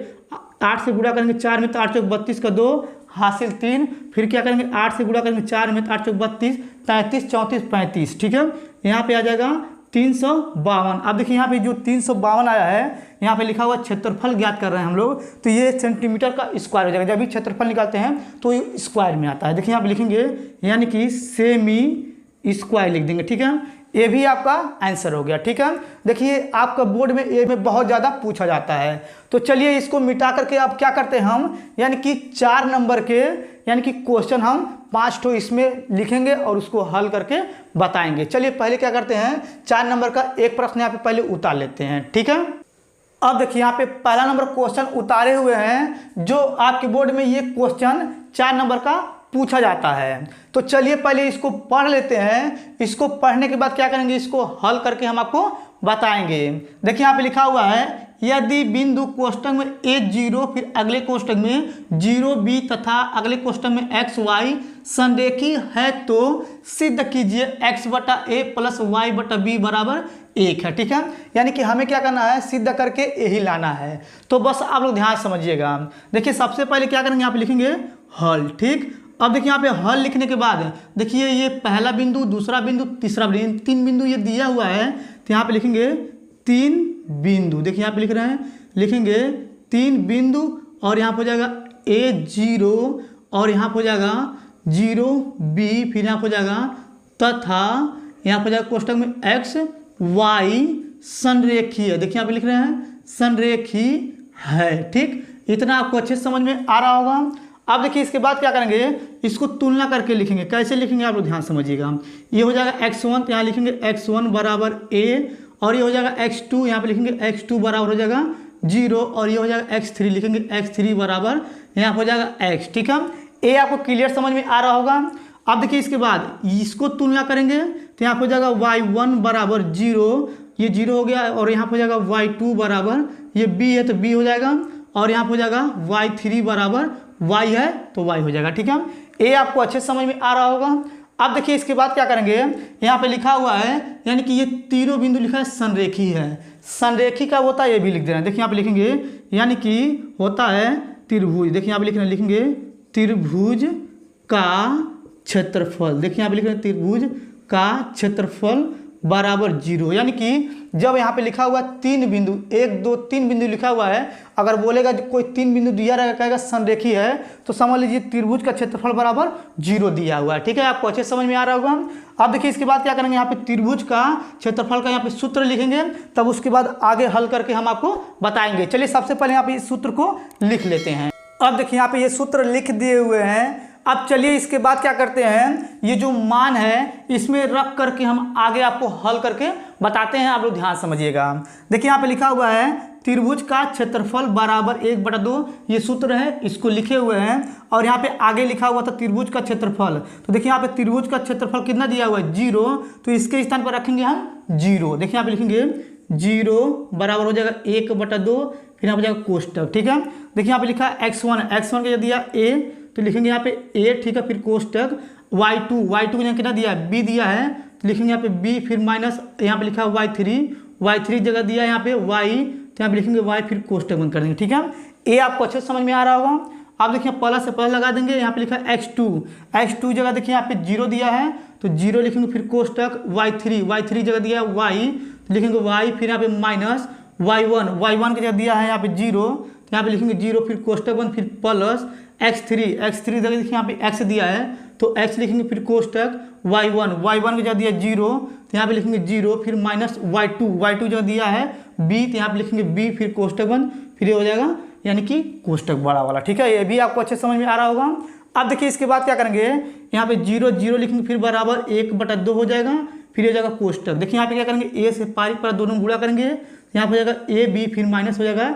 8 से गुणा करेंगे 4 में तो 8 चौक 32 का 2 हासिल 3, फिर क्या करेंगे 8 से गुणा करेंगे 4 में तो 8 चौक 32, 33 34 35। ठीक है, यहाँ पे आ जाएगा 352। अब देखिए यहाँ पे जो 352 आया है, यहाँ पे लिखा हुआ क्षेत्रफल ज्ञात कर रहे हैं हम लोग, तो ये सेंटीमीटर का स्क्वायर हो जाएगा। जब भी क्षेत्रफल निकालते हैं तो ये स्क्वायर में आता है। देखिए यहाँ पे लिखेंगे यानी कि सेमी स्क्वायर लिख देंगे। ठीक है, ये भी आपका आंसर हो गया। ठीक है, देखिए आपका बोर्ड में ये में बहुत ज़्यादा पूछा जाता है, तो चलिए इसको मिटा करके अब क्या करते हैं हम, यानी कि 4 नंबर के यानी कि क्वेश्चन हम 5 ठो इसमें लिखेंगे और उसको हल करके बताएंगे। चलिए पहले क्या करते हैं, 4 नंबर का एक प्रश्न यहाँ पे पहले उतार लेते हैं। ठीक है, अब देखिए यहाँ पे पहला नंबर क्वेश्चन उतारे हुए हैं, जो आपके बोर्ड में ये क्वेश्चन 4 नंबर का पूछा जाता है। तो चलिए पहले इसको पढ़ लेते हैं, इसको पढ़ने के बाद क्या करेंगे, इसको हल करके हम आपको बताएंगे। देखिए यहाँ पे लिखा हुआ है, यदि बिंदु कोष्टक में a0 फिर अगले कोष्टक में 0b तथा अगले कोष्टक में xy संरेखी है तो सिद्ध कीजिए x/a + y/b बराबर 1 है। ठीक है, यानी कि हमें क्या करना है, सिद्ध करके यही लाना है। तो बस आप लोग ध्यान समझिएगा। देखिए सबसे पहले क्या करेंगे, यहाँ पे लिखेंगे हल। ठीक, अब देखिए यहाँ पे हल लिखने के बाद देखिए ये पहला बिंदु, दूसरा बिंदु, तीसरा बिंदु, 3 बिंदु ये दिया हुआ है, तो यहाँ पे लिखेंगे 3 बिंदु। देखिए यहाँ पे लिख रहे हैं, लिखेंगे 3 बिंदु, और यहाँ पे हो जाएगा a0, और यहाँ पे हो जाएगा 0b, फिर यहाँ पे हो जाएगा तथा यहाँ पे हो जाएगा कोष्टक में x y संरेखी है। देखिए यहाँ पे लिख रहे हैं संरेखी है। ठीक, इतना आपको अच्छे से समझ में आ रहा होगा। अब देखिए इसके बाद क्या करेंगे, इसको तुलना करके लिखेंगे। कैसे लिखेंगे आप लोग ध्यान समझिएगा। ये हो जाएगा x1, तो यहाँ लिखेंगे x1 बराबर a, और ये हो जाएगा x2, यहाँ पे लिखेंगे x2 बराबर हो जाएगा 0, और ये हो जाएगा x3, लिखेंगे x3 बराबर यहाँ पे हो जाएगा x। ठीक है, ये आपको क्लियर समझ में आ रहा होगा। अब देखिए इसके बाद इसको तुलना करेंगे, तो यहाँ पे हो जाएगा y1 बराबर 0, ये 0 हो गया, और यहाँ पे हो जाएगा y2 बराबर, ये b है तो b हो जाएगा, और यहाँ पे हो जाएगा y3 बराबर y है तो y हो जाएगा। ठीक है, ये आपको अच्छे समझ में आ रहा होगा। अब देखिए इसके बाद क्या करेंगे, यहाँ पे लिखा हुआ है यानी कि ये तीनों बिंदु लिखा है संरेखी है। संरेखी का होता है ये भी लिख देना। देखिए यहाँ पे लिखेंगे यानी कि होता है त्रिभुज। देखिए यहाँ पे लिखेंगे त्रिभुज का क्षेत्रफल। देखिए यहाँ पे लिख रहे हैं त्रिभुज का क्षेत्रफल बराबर 0, यानी कि जब यहाँ पे लिखा हुआ 3 बिंदु, 1 2 3 बिंदु लिखा हुआ है, अगर बोलेगा कोई 3 बिंदु दिया रहेगा, कहेगा संरेखी है, तो समझ लीजिए त्रिभुज का क्षेत्रफल बराबर 0 दिया हुआ है। ठीक है, आपको अच्छे समझ में आ रहा होगा। अब देखिए इसके बाद क्या करेंगे, यहाँ पे त्रिभुज का क्षेत्रफल का यहाँ पे सूत्र लिखेंगे, तब उसके बाद आगे हल करके हम आपको बताएंगे। चलिए सबसे पहले यहाँ पे इस सूत्र को लिख लेते हैं। अब देखिए यहाँ पे ये सूत्र लिख दिए हुए हैं। अब चलिए इसके बाद क्या करते हैं, ये जो मान है इसमें रख करके हम आगे आपको हल करके बताते हैं। आप लोग ध्यान समझिएगा। देखिए यहाँ पे लिखा हुआ है त्रिभुज का क्षेत्रफल बराबर 1/2, ये सूत्र है, इसको लिखे हुए हैं। और यहाँ पे आगे लिखा हुआ था त्रिभुज का क्षेत्रफल, तो देखिए यहाँ पे त्रिभुज का क्षेत्रफल कितना दिया हुआ है 0, तो इसके स्थान पर रखेंगे हम 0। देखिए यहाँ पे लिखेंगे 0 बराबर हो जाएगा 1/2, फिर यहाँ पे जाएगा कोष्टक। ठीक है, देखिए यहाँ पे लिखा है x1 का दिया a, तो लिखेंगे यहाँ पे a। ठीक है, फिर कोष्टक y2 को यहाँ कितना दिया है b दिया है, तो लिखेंगे यहाँ पे b, फिर माइनस यहाँ पे लिखा है y3 जगह दिया है यहाँ पे y, तो यहाँ पे लिखेंगे y, फिर कोष्टक बंद कर देंगे। ठीक है, ये आपको अच्छे से समझ में आ रहा होगा। आप देखिए प्लस से प्लस लगा देंगे, यहाँ पे लिखा है x2, x2 जगह देखिए यहाँ पे 0 दिया है तो 0 लिखेंगे, फिर कोष्टक y3 जगह दिया है y, तो लिखेंगे y, फिर यहाँ पे माइनस y1 की जगह दिया है यहाँ पे 0, तो यहाँ पे लिखेंगे 0, फिर कोष्टक 1, फिर प्लस x3 जगह देखिए यहाँ पे x दिया है तो x लिखेंगे, फिर कोष्टक y1 की जगह दिया 0, तो यहाँ पे लिखेंगे 0, फिर माइनस y2 जगह दिया है b, तो यहाँ पे लिखेंगे b, फिर कोष्टक 1, फिर ये हो जाएगा यानी कि कोष्टक बड़ा वाला। ठीक है, ये भी आपको अच्छे समझ में आ रहा होगा। अब देखिए इसके बाद क्या करेंगे, यहाँ पे 0 लिखेंगे, फिर बराबर 1/2 हो जाएगा, फिर हो जाएगा कोष्टक। देखिए यहाँ पे क्या करेंगे, a से पारी पर दोनों गुणा करेंगे, यहाँ पे हो जाएगा a b, फिर माइनस हो जाएगा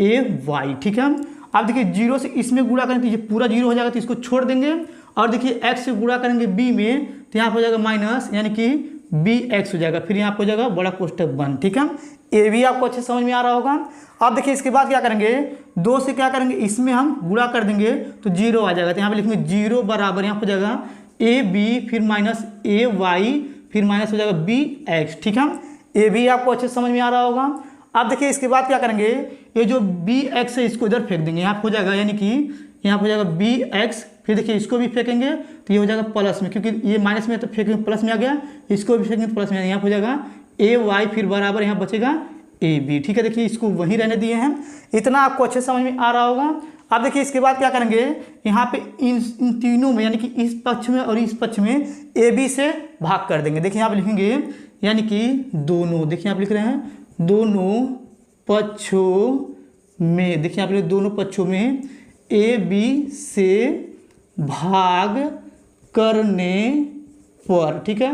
a y। ठीक है, अब देखिए 0 से इसमें गुणा करेंगे तो ये पूरा 0 हो जाएगा, तो इसको छोड़ देंगे, और देखिए x से गुणा करेंगे b में, तो यहाँ पे हो जाएगा माइनस यानी कि bx हो जाएगा, फिर यहाँ पे हो जाएगा बड़ा कोष्टक 1। ठीक है, ये भी आपको अच्छे समझ में आ रहा होगा। अब देखिए इसके बाद क्या करेंगे, 2 से क्या करेंगे, इसमें हम गुणा कर देंगे तो 0 आ जाएगा, तो यहाँ पे लिखेंगे 0 बराबर यहाँ पे हो जाएगा ab, फिर माइनस ay, फिर माइनस हो जाएगा bx। ठीक है, ये भी आपको अच्छे समझ में आ रहा होगा। अब देखिए इसके बाद क्या करेंगे, ये जो bx है इसको इधर फेंक देंगे, यहाँ पे हो जाएगा यानी कि यहाँ पे हो जाएगा bx, फिर देखिए इसको भी फेंकेंगे तो ये हो जाएगा प्लस में, क्योंकि ये माइनस में तो फेंकेंगे प्लस में आ गया, इसको भी फेंकेंगे प्लस में, यहाँ पे हो जाएगा ay, फिर बराबर यहाँ बचेगा ab। ठीक है, देखिए इसको वहीं रहने दिए हैं, इतना आपको अच्छे समझ में आ रहा होगा। अब देखिए इसके बाद क्या करेंगे, यहाँ पे इन तीनों में यानी कि इस पक्ष में और इस पक्ष में ab से भाग कर देंगे। देखिए यहाँ पे लिखेंगे यानी कि दोनों, देखिए यहाँ पे लिख रहे हैं दोनों पक्षों में, देखिए यहाँ पे दोनों पक्षों में ab से भाग करने पर। ठीक है,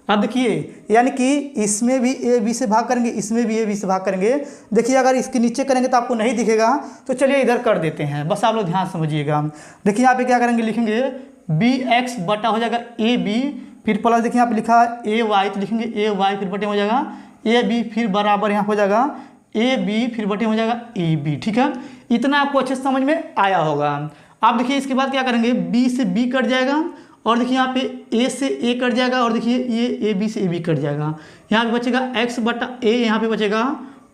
अब देखिए यानी कि इसमें भी ab से भाग करेंगे, इसमें भी ab से भाग करेंगे। देखिए अगर इसके नीचे करेंगे तो आपको नहीं दिखेगा, तो चलिए इधर कर देते हैं, बस आप लोग ध्यान समझिएगा। देखिए यहाँ पे क्या करेंगे, लिखेंगे bx बटा हो जाएगा ab, फिर प्लस देखिए यहाँ पे लिखा है ay, तो लिखेंगे ay, फिर बटे हो जाएगा ab, फिर बराबर यहाँ हो जाएगा ab, फिर बटे हो जाएगा ab। ठीक है, इतना आपको अच्छे समझ में आया होगा। आप देखिए इसके बाद क्या करेंगे, b से b कट जाएगा, और देखिए यहाँ पे a से a कट जाएगा, और देखिए ये ab से ab कट जाएगा, यहाँ पे बचेगा x बटा a, यहाँ पे बचेगा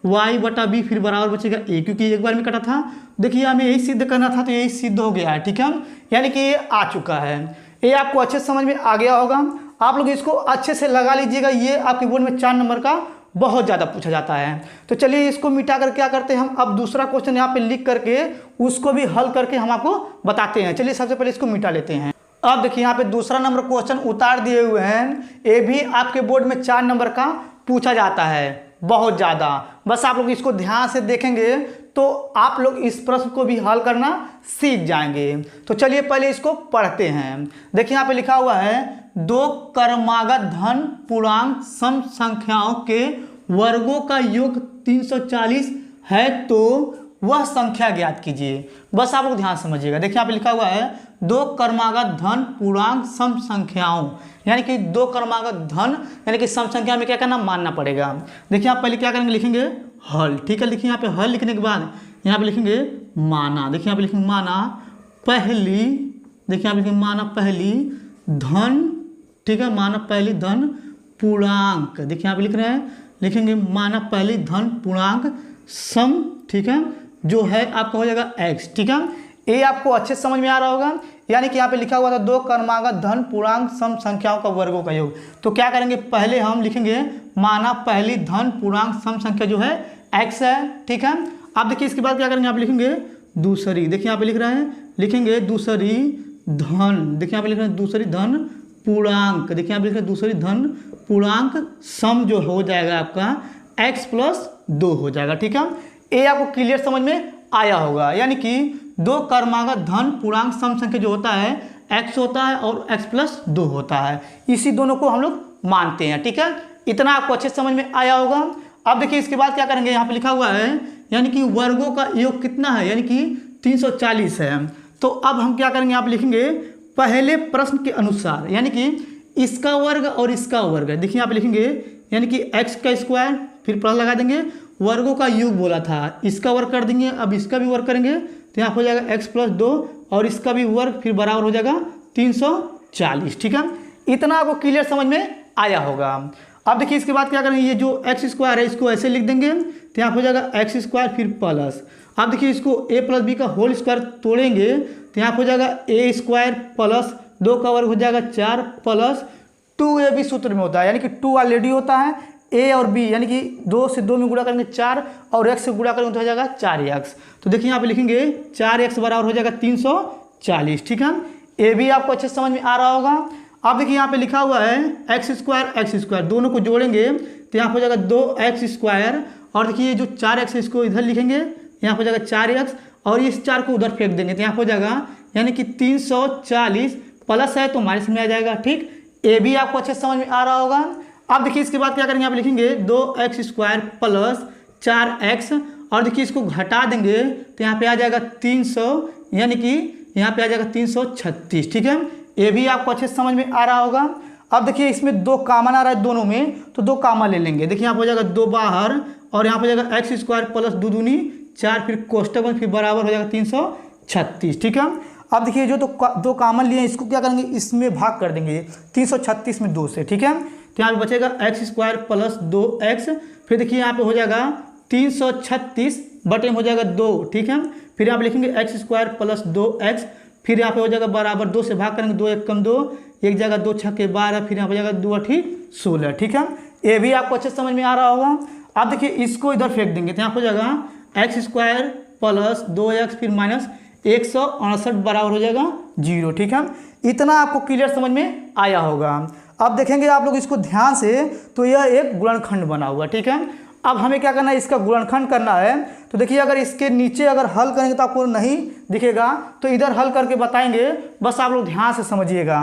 y बटा b, फिर बराबर बचेगा a, क्योंकि एक बार में कटा था। देखिए हमें यही सिद्ध करना था तो यही सिद्ध हो गया है। ठीक है, यानी कि ये आ चुका है, ये आपको अच्छे समझ में आ गया होगा। आप लोग इसको अच्छे से लगा लीजिएगा, ये आपके बोर्ड में 4 नंबर का बहुत ज़्यादा पूछा जाता है। तो चलिए इसको मिटा कर क्या करते हैं हम, अब दूसरा क्वेश्चन यहाँ पे लिख करके उसको भी हल करके हम आपको बताते हैं। चलिए सबसे पहले इसको मिटा लेते हैं। अब देखिए यहाँ पे दूसरा नंबर क्वेश्चन उतार दिए हुए हैं, ये भी आपके बोर्ड में 4 नंबर का पूछा जाता है बहुत ज़्यादा। बस आप लोग इसको ध्यान से देखेंगे तो आप लोग इस प्रश्न को भी हल करना सीख जाएंगे। तो चलिए पहले इसको पढ़ते हैं। देखिए यहाँ पे लिखा हुआ है, 2 क्रमागत धन पूर्णांक सम संख्याओं के वर्गों का योग 340 है तो वह संख्या ज्ञात कीजिए। बस आप लोग ध्यान समझिएगा। देखिए यहाँ पे लिखा हुआ है 2 क्रमागत धन पूर्णांक सम संख्याओं, यानी कि 2 क्रमागत धन यानी कि सम संख्या में क्या करना, मानना पड़ेगा। देखिए आप पहले क्या करेंगे, लिखेंगे हल। ठीक है, देखिए यहाँ पे हल लिखने के बाद यहाँ पे लिखेंगे माना। देखिए यहाँ पे लिखेंगे माना पहली, देखिए यहाँ पे लिखेंगे माना पहली धन, ठीक है, माना पहली धन पूर्णांक। देखिए यहाँ पे लिख रहे हैं, लिखेंगे माना पहली धन पूर्णांक सम, ठीक है, जो है आपका हो जाएगा x। ठीक है, ये आपको अच्छे समझ में आ रहा होगा। यानी कि यहाँ पे लिखा हुआ था 2 क्रमागत धन पूर्णांक सम संख्याओं का वर्गों का योग। तो क्या करेंगे, पहले हम लिखेंगे माना पहली धन पूर्णांक सम संख्या जो है x है। ठीक है, अब देखिए इसके बाद क्या करेंगे, आप लिखेंगे दूसरी। देखिए यहाँ पे लिख रहे हैं, लिखेंगे दूसरी धन। देखिए यहाँ पे लिख रहे हैं दूसरी धन पूर्णांक। देखिए यहाँ पे लिख रहे हैं दूसरी धन पूर्णांक सम जो हो जाएगा आपका x + 2 हो जाएगा। ठीक है, ये आपको क्लियर समझ में आया होगा। यानी कि 2 क्रमागत धन पूर्णांक सम संख्या जो होता है x होता है और x + 2 होता है, इसी दोनों को हम लोग मानते हैं। ठीक है, इतना आपको अच्छे समझ में आया होगा। अब देखिए इसके बाद क्या करेंगे, यहाँ पे लिखा हुआ है यानी कि वर्गों का योग कितना है, यानी कि 340 है। तो अब हम क्या करेंगे, आप लिखेंगे पहले प्रश्न के अनुसार, यानी कि इसका वर्ग और इसका वर्ग। देखिए यहाँ पे लिखेंगे यानी कि x का स्क्वायर, फिर प्लस लगा देंगे, वर्गों का योग बोला था, इसका वर्ग कर देंगे, अब इसका भी वर्ग करेंगे तो यहाँ हो जाएगा x + 2 और इसका भी वर्ग, फिर बराबर हो जाएगा 340। ठीक है, इतना आपको क्लियर समझ में आया होगा। अब देखिए इसके बाद क्या करेंगे, ये जो x स्क्वायर है इसको ऐसे लिख देंगे तो यहाँ हो जाएगा x स्क्वायर फिर प्लस। अब देखिए इसको a प्लस बी का होल स्क्वायर तोड़ेंगे तो यहाँ हो जाएगा a स्क्वायर प्लस 2 का वर्ग हो जाएगा 4 प्लस 2ab सूत्र में होता है, यानी कि 2 ऑलरेडी होता है, a और b यानी कि 2 से 2 में गुणा करेंगे 4 और x से गुणा करेंगे तो हो जाएगा 4x। तो देखिए यहाँ पे लिखेंगे 4x बराबर हो जाएगा 340। ठीक है, ए भी आपको अच्छे से समझ में आ रहा होगा। अब देखिए यहाँ पे लिखा हुआ है एक्स स्क्वायर दोनों को जोड़ेंगे तो यहाँ हो जाएगा 2x स्क्वायर और देखिए जो 4x इसको इधर लिखेंगे, यहाँ हो जाएगा 4x और इस 4 को उधर फेंक देंगे तो यहाँ हो जाएगा यानी कि 340 प्लस है तो माइनस में आ जाएगा। ठीक, ए भी आपको अच्छे से समझ में आ रहा होगा। अब देखिए इसके बाद क्या करेंगे, यहाँ पे लिखेंगे 2x स्क्वायर प्लस 4x और देखिए इसको घटा देंगे तो यहाँ पे आ जाएगा 300 यानी कि यहाँ पे आ जाएगा 336। ठीक है, ये भी आपको अच्छे से समझ में आ रहा होगा। अब देखिए इसमें 2 कॉमन आ रहा है दोनों में तो 2 कॉमन ले लेंगे। देखिए यहाँ पे हो जाएगा 2 बाहर और यहाँ पे हो जाएगा एक्स स्क्वायर प्लस 2 दूनी 4 फिर कोष्टक में फिर बराबर हो जाएगा 336। ठीक है, अब देखिए जो तो 2 कॉमन लिए इसको क्या करेंगे, इसमें भाग कर देंगे 336 में 2 से। ठीक है, तो यहाँ पे बचेगा एक्स स्क्वायर प्लस 2x फिर देखिए यहाँ पे हो जाएगा 336 बटे में हो जाएगा 2। ठीक है, फिर यहाँ पे लिखेंगे एक्स स्क्वायर प्लस 2x फिर यहाँ पे हो जाएगा बराबर 2 से भाग करेंगे 2 1 कम 2 एक जगह 2 6 के 12 फिर यहाँ पे हो जाएगा 2 8 16। ठीक है, ये भी आपको अच्छे से समझ में आ रहा होगा। अब देखिए इसको इधर फेंक देंगे तो यहाँ पे हो जाएगा एक्स स्क्वायर प्लस 2x फिर माइनस 168 बराबर हो जाएगा 0। ठीक है, इतना आपको क्लियर समझ में आया होगा। अब देखेंगे आप लोग इसको ध्यान से तो यह एक गुणनखंड बना हुआ। ठीक है, अब हमें क्या करना है, इसका गुणनखंड करना है। तो देखिए अगर इसके नीचे अगर हल करेंगे तो आपको नहीं दिखेगा तो इधर हल करके बताएंगे, बस आप लोग ध्यान से समझिएगा।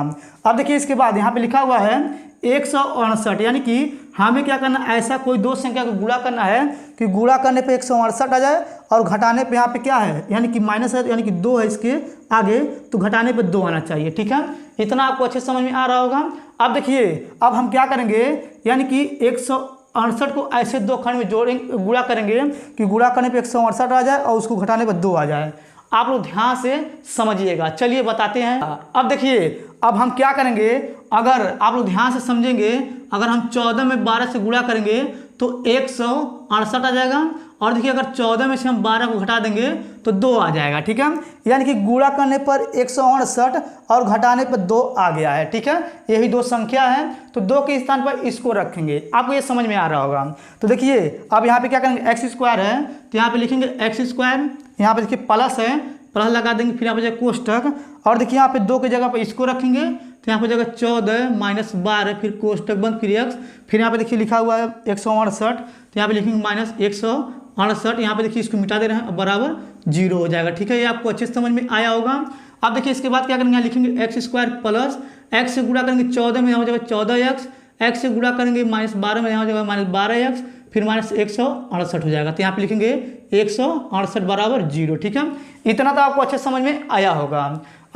अब देखिए इसके बाद यहाँ पे लिखा हुआ है 168 यानी कि हमें क्या करना है, ऐसा कोई दो संख्या को गुणा करना है कि गुणा करने पे 168 आ जाए और घटाने पे यहाँ पे क्या है यानी कि माइनस है यानी कि 2 है इसके आगे तो घटाने पे 2 आना चाहिए। ठीक है, इतना आपको अच्छे समझ में आ रहा होगा। अब देखिए अब हम क्या करेंगे यानी कि 168 को ऐसे 2 खंड में जोड़ेंगे गुणा करेंगे कि गुणा करने पे 168 आ जाए और उसको घटाने पे 2 आ जाए। आप लोग ध्यान से समझिएगा, चलिए बताते हैं। अब देखिए अब हम क्या करेंगे, अगर आप लोग ध्यान से समझेंगे, अगर हम 14 में 12 से गुणा करेंगे तो 168 आ जाएगा और देखिए अगर 14 में से हम 12 को घटा देंगे तो 2 आ जाएगा। ठीक है, यानी कि गुणा करने पर 168 और घटाने पर 2 आ गया है। ठीक है, यही 2 संख्या है तो 2 के स्थान पर इसको रखेंगे, आपको ये समझ में आ रहा होगा। तो देखिए अब यहाँ पे क्या करेंगे, एक्स स्क्वायर है तो यहाँ पे लिखेंगे एक्स स्क्वायर, यहाँ पे देखिए प्लस है प्लस लगा देंगे फिर यहाँ पे जाएगा कोष्टक और देखिए यहाँ पे 2 की जगह पर इसको रखेंगे तो यहाँ पे जाएगा 14 माइनस 12 फिर कोष्टक बंद फिर एक्स फिर यहाँ पे देखिए लिखा हुआ है 168 तो यहाँ पे लिखेंगे माइनस 168 यहाँ पे देखिए इसको मिटा दे रहे हैं बराबर 0 हो जाएगा। ठीक है, ये आपको अच्छे से समझ में आया होगा। अब देखिए इसके बाद क्या करेंगे, यहाँ लिखेंगे एक्स स्क्वायर प्लस एक्स से गुणा करेंगे 14 में यहाँ हो जाएगा 14x एक्स से गुणा करेंगे माइनस 12 में यहाँ हो जाएगा माइनस 12x फिर माइनस 168 हो जाएगा तो यहाँ पे लिखेंगे 168 बराबर 0। ठीक है, इतना तो आपको अच्छे समझ में आया होगा।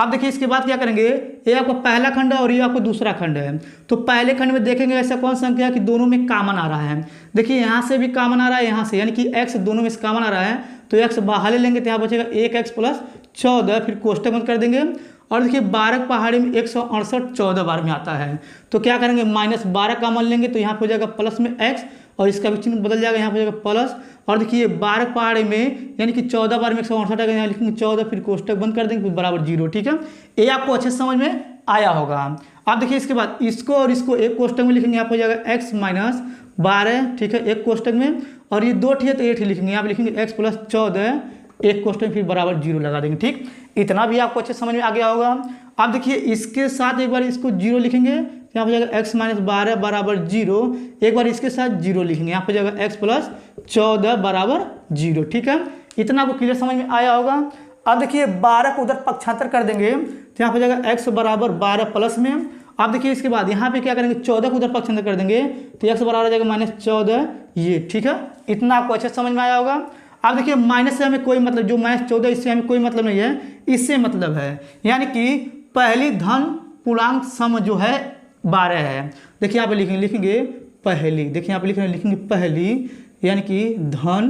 अब देखिए इसके बाद क्या करेंगे, ये आपका पहला खंड है और ये आपको दूसरा खंड है। तो पहले खंड में देखेंगे ऐसा कौन संख्या है कि दोनों में कॉमन आ रहा है। देखिए यहाँ से भी कॉमन आ रहा है, यहाँ से यानी कि x दोनों में से कॉमन आ रहा है तो x बाहर ले लेंगे तो यहाँ बचेगा 1x प्लस 14 फिर कोष्टक बंद कर देंगे और देखिए 12 पहाड़ी में 168 14 बार में आता है तो क्या करेंगे माइनस 12 कॉमन लेंगे तो यहाँ पे हो जाएगा प्लस में x और इसका भी चिन्ह बदल जाएगा, यहाँ पे जाएगा प्लस और देखिए 12 पहाड़े में यानी कि 14 बार में 168 आएगा, यहाँ लिखेंगे 14 फिर कोष्टक बंद कर देंगे फिर बराबर 0। ठीक है, ये आपको अच्छे से समझ में आया होगा। अब देखिए इसके बाद इसको और इसको एक कोष्टक में लिखेंगे, यहाँ पे हो जाएगा x माइनस 12। ठीक है, एक कोष्टक में और ये 2 है तो 8 लिखेंगे, यहाँ पे लिखेंगे x प्लस 14 एक कोष्टक फिर बराबर 0 लगा देंगे। ठीक, इतना भी आपको अच्छे समझ में आ गया होगा। अब देखिए इसके साथ एक बार इसको 0 लिखेंगे, यहाँ पे जाएगा x माइनस 12 बराबर 0, एक बार इसके साथ 0 लिखेंगे, यहाँ पे जाएगा x प्लस 14 बराबर 0। ठीक है, इतना आपको क्लियर समझ में आया होगा। अब देखिए 12 को उधर पक्षांतर कर देंगे तो यहाँ पे जाएगा x बराबर 12 प्लस में। अब देखिए इसके बाद यहाँ पे क्या करेंगे 14 को उधर पक्षांतर कर देंगे तो x बराबर आ जाएगा माइनस 14 ये। ठीक है, इतना आपको अच्छे समझ में आया होगा। अब देखिए माइनस से हमें कोई मतलब, जो माइनस 14 इससे हमें कोई मतलब नहीं है, इससे मतलब है यानी कि पहली धन पूर्णांक सम जो है 12 है। देखिए यहाँ पे लिखेंगे पहली, देखिए यहाँ पे लिखेंगे पहली यानी कि धन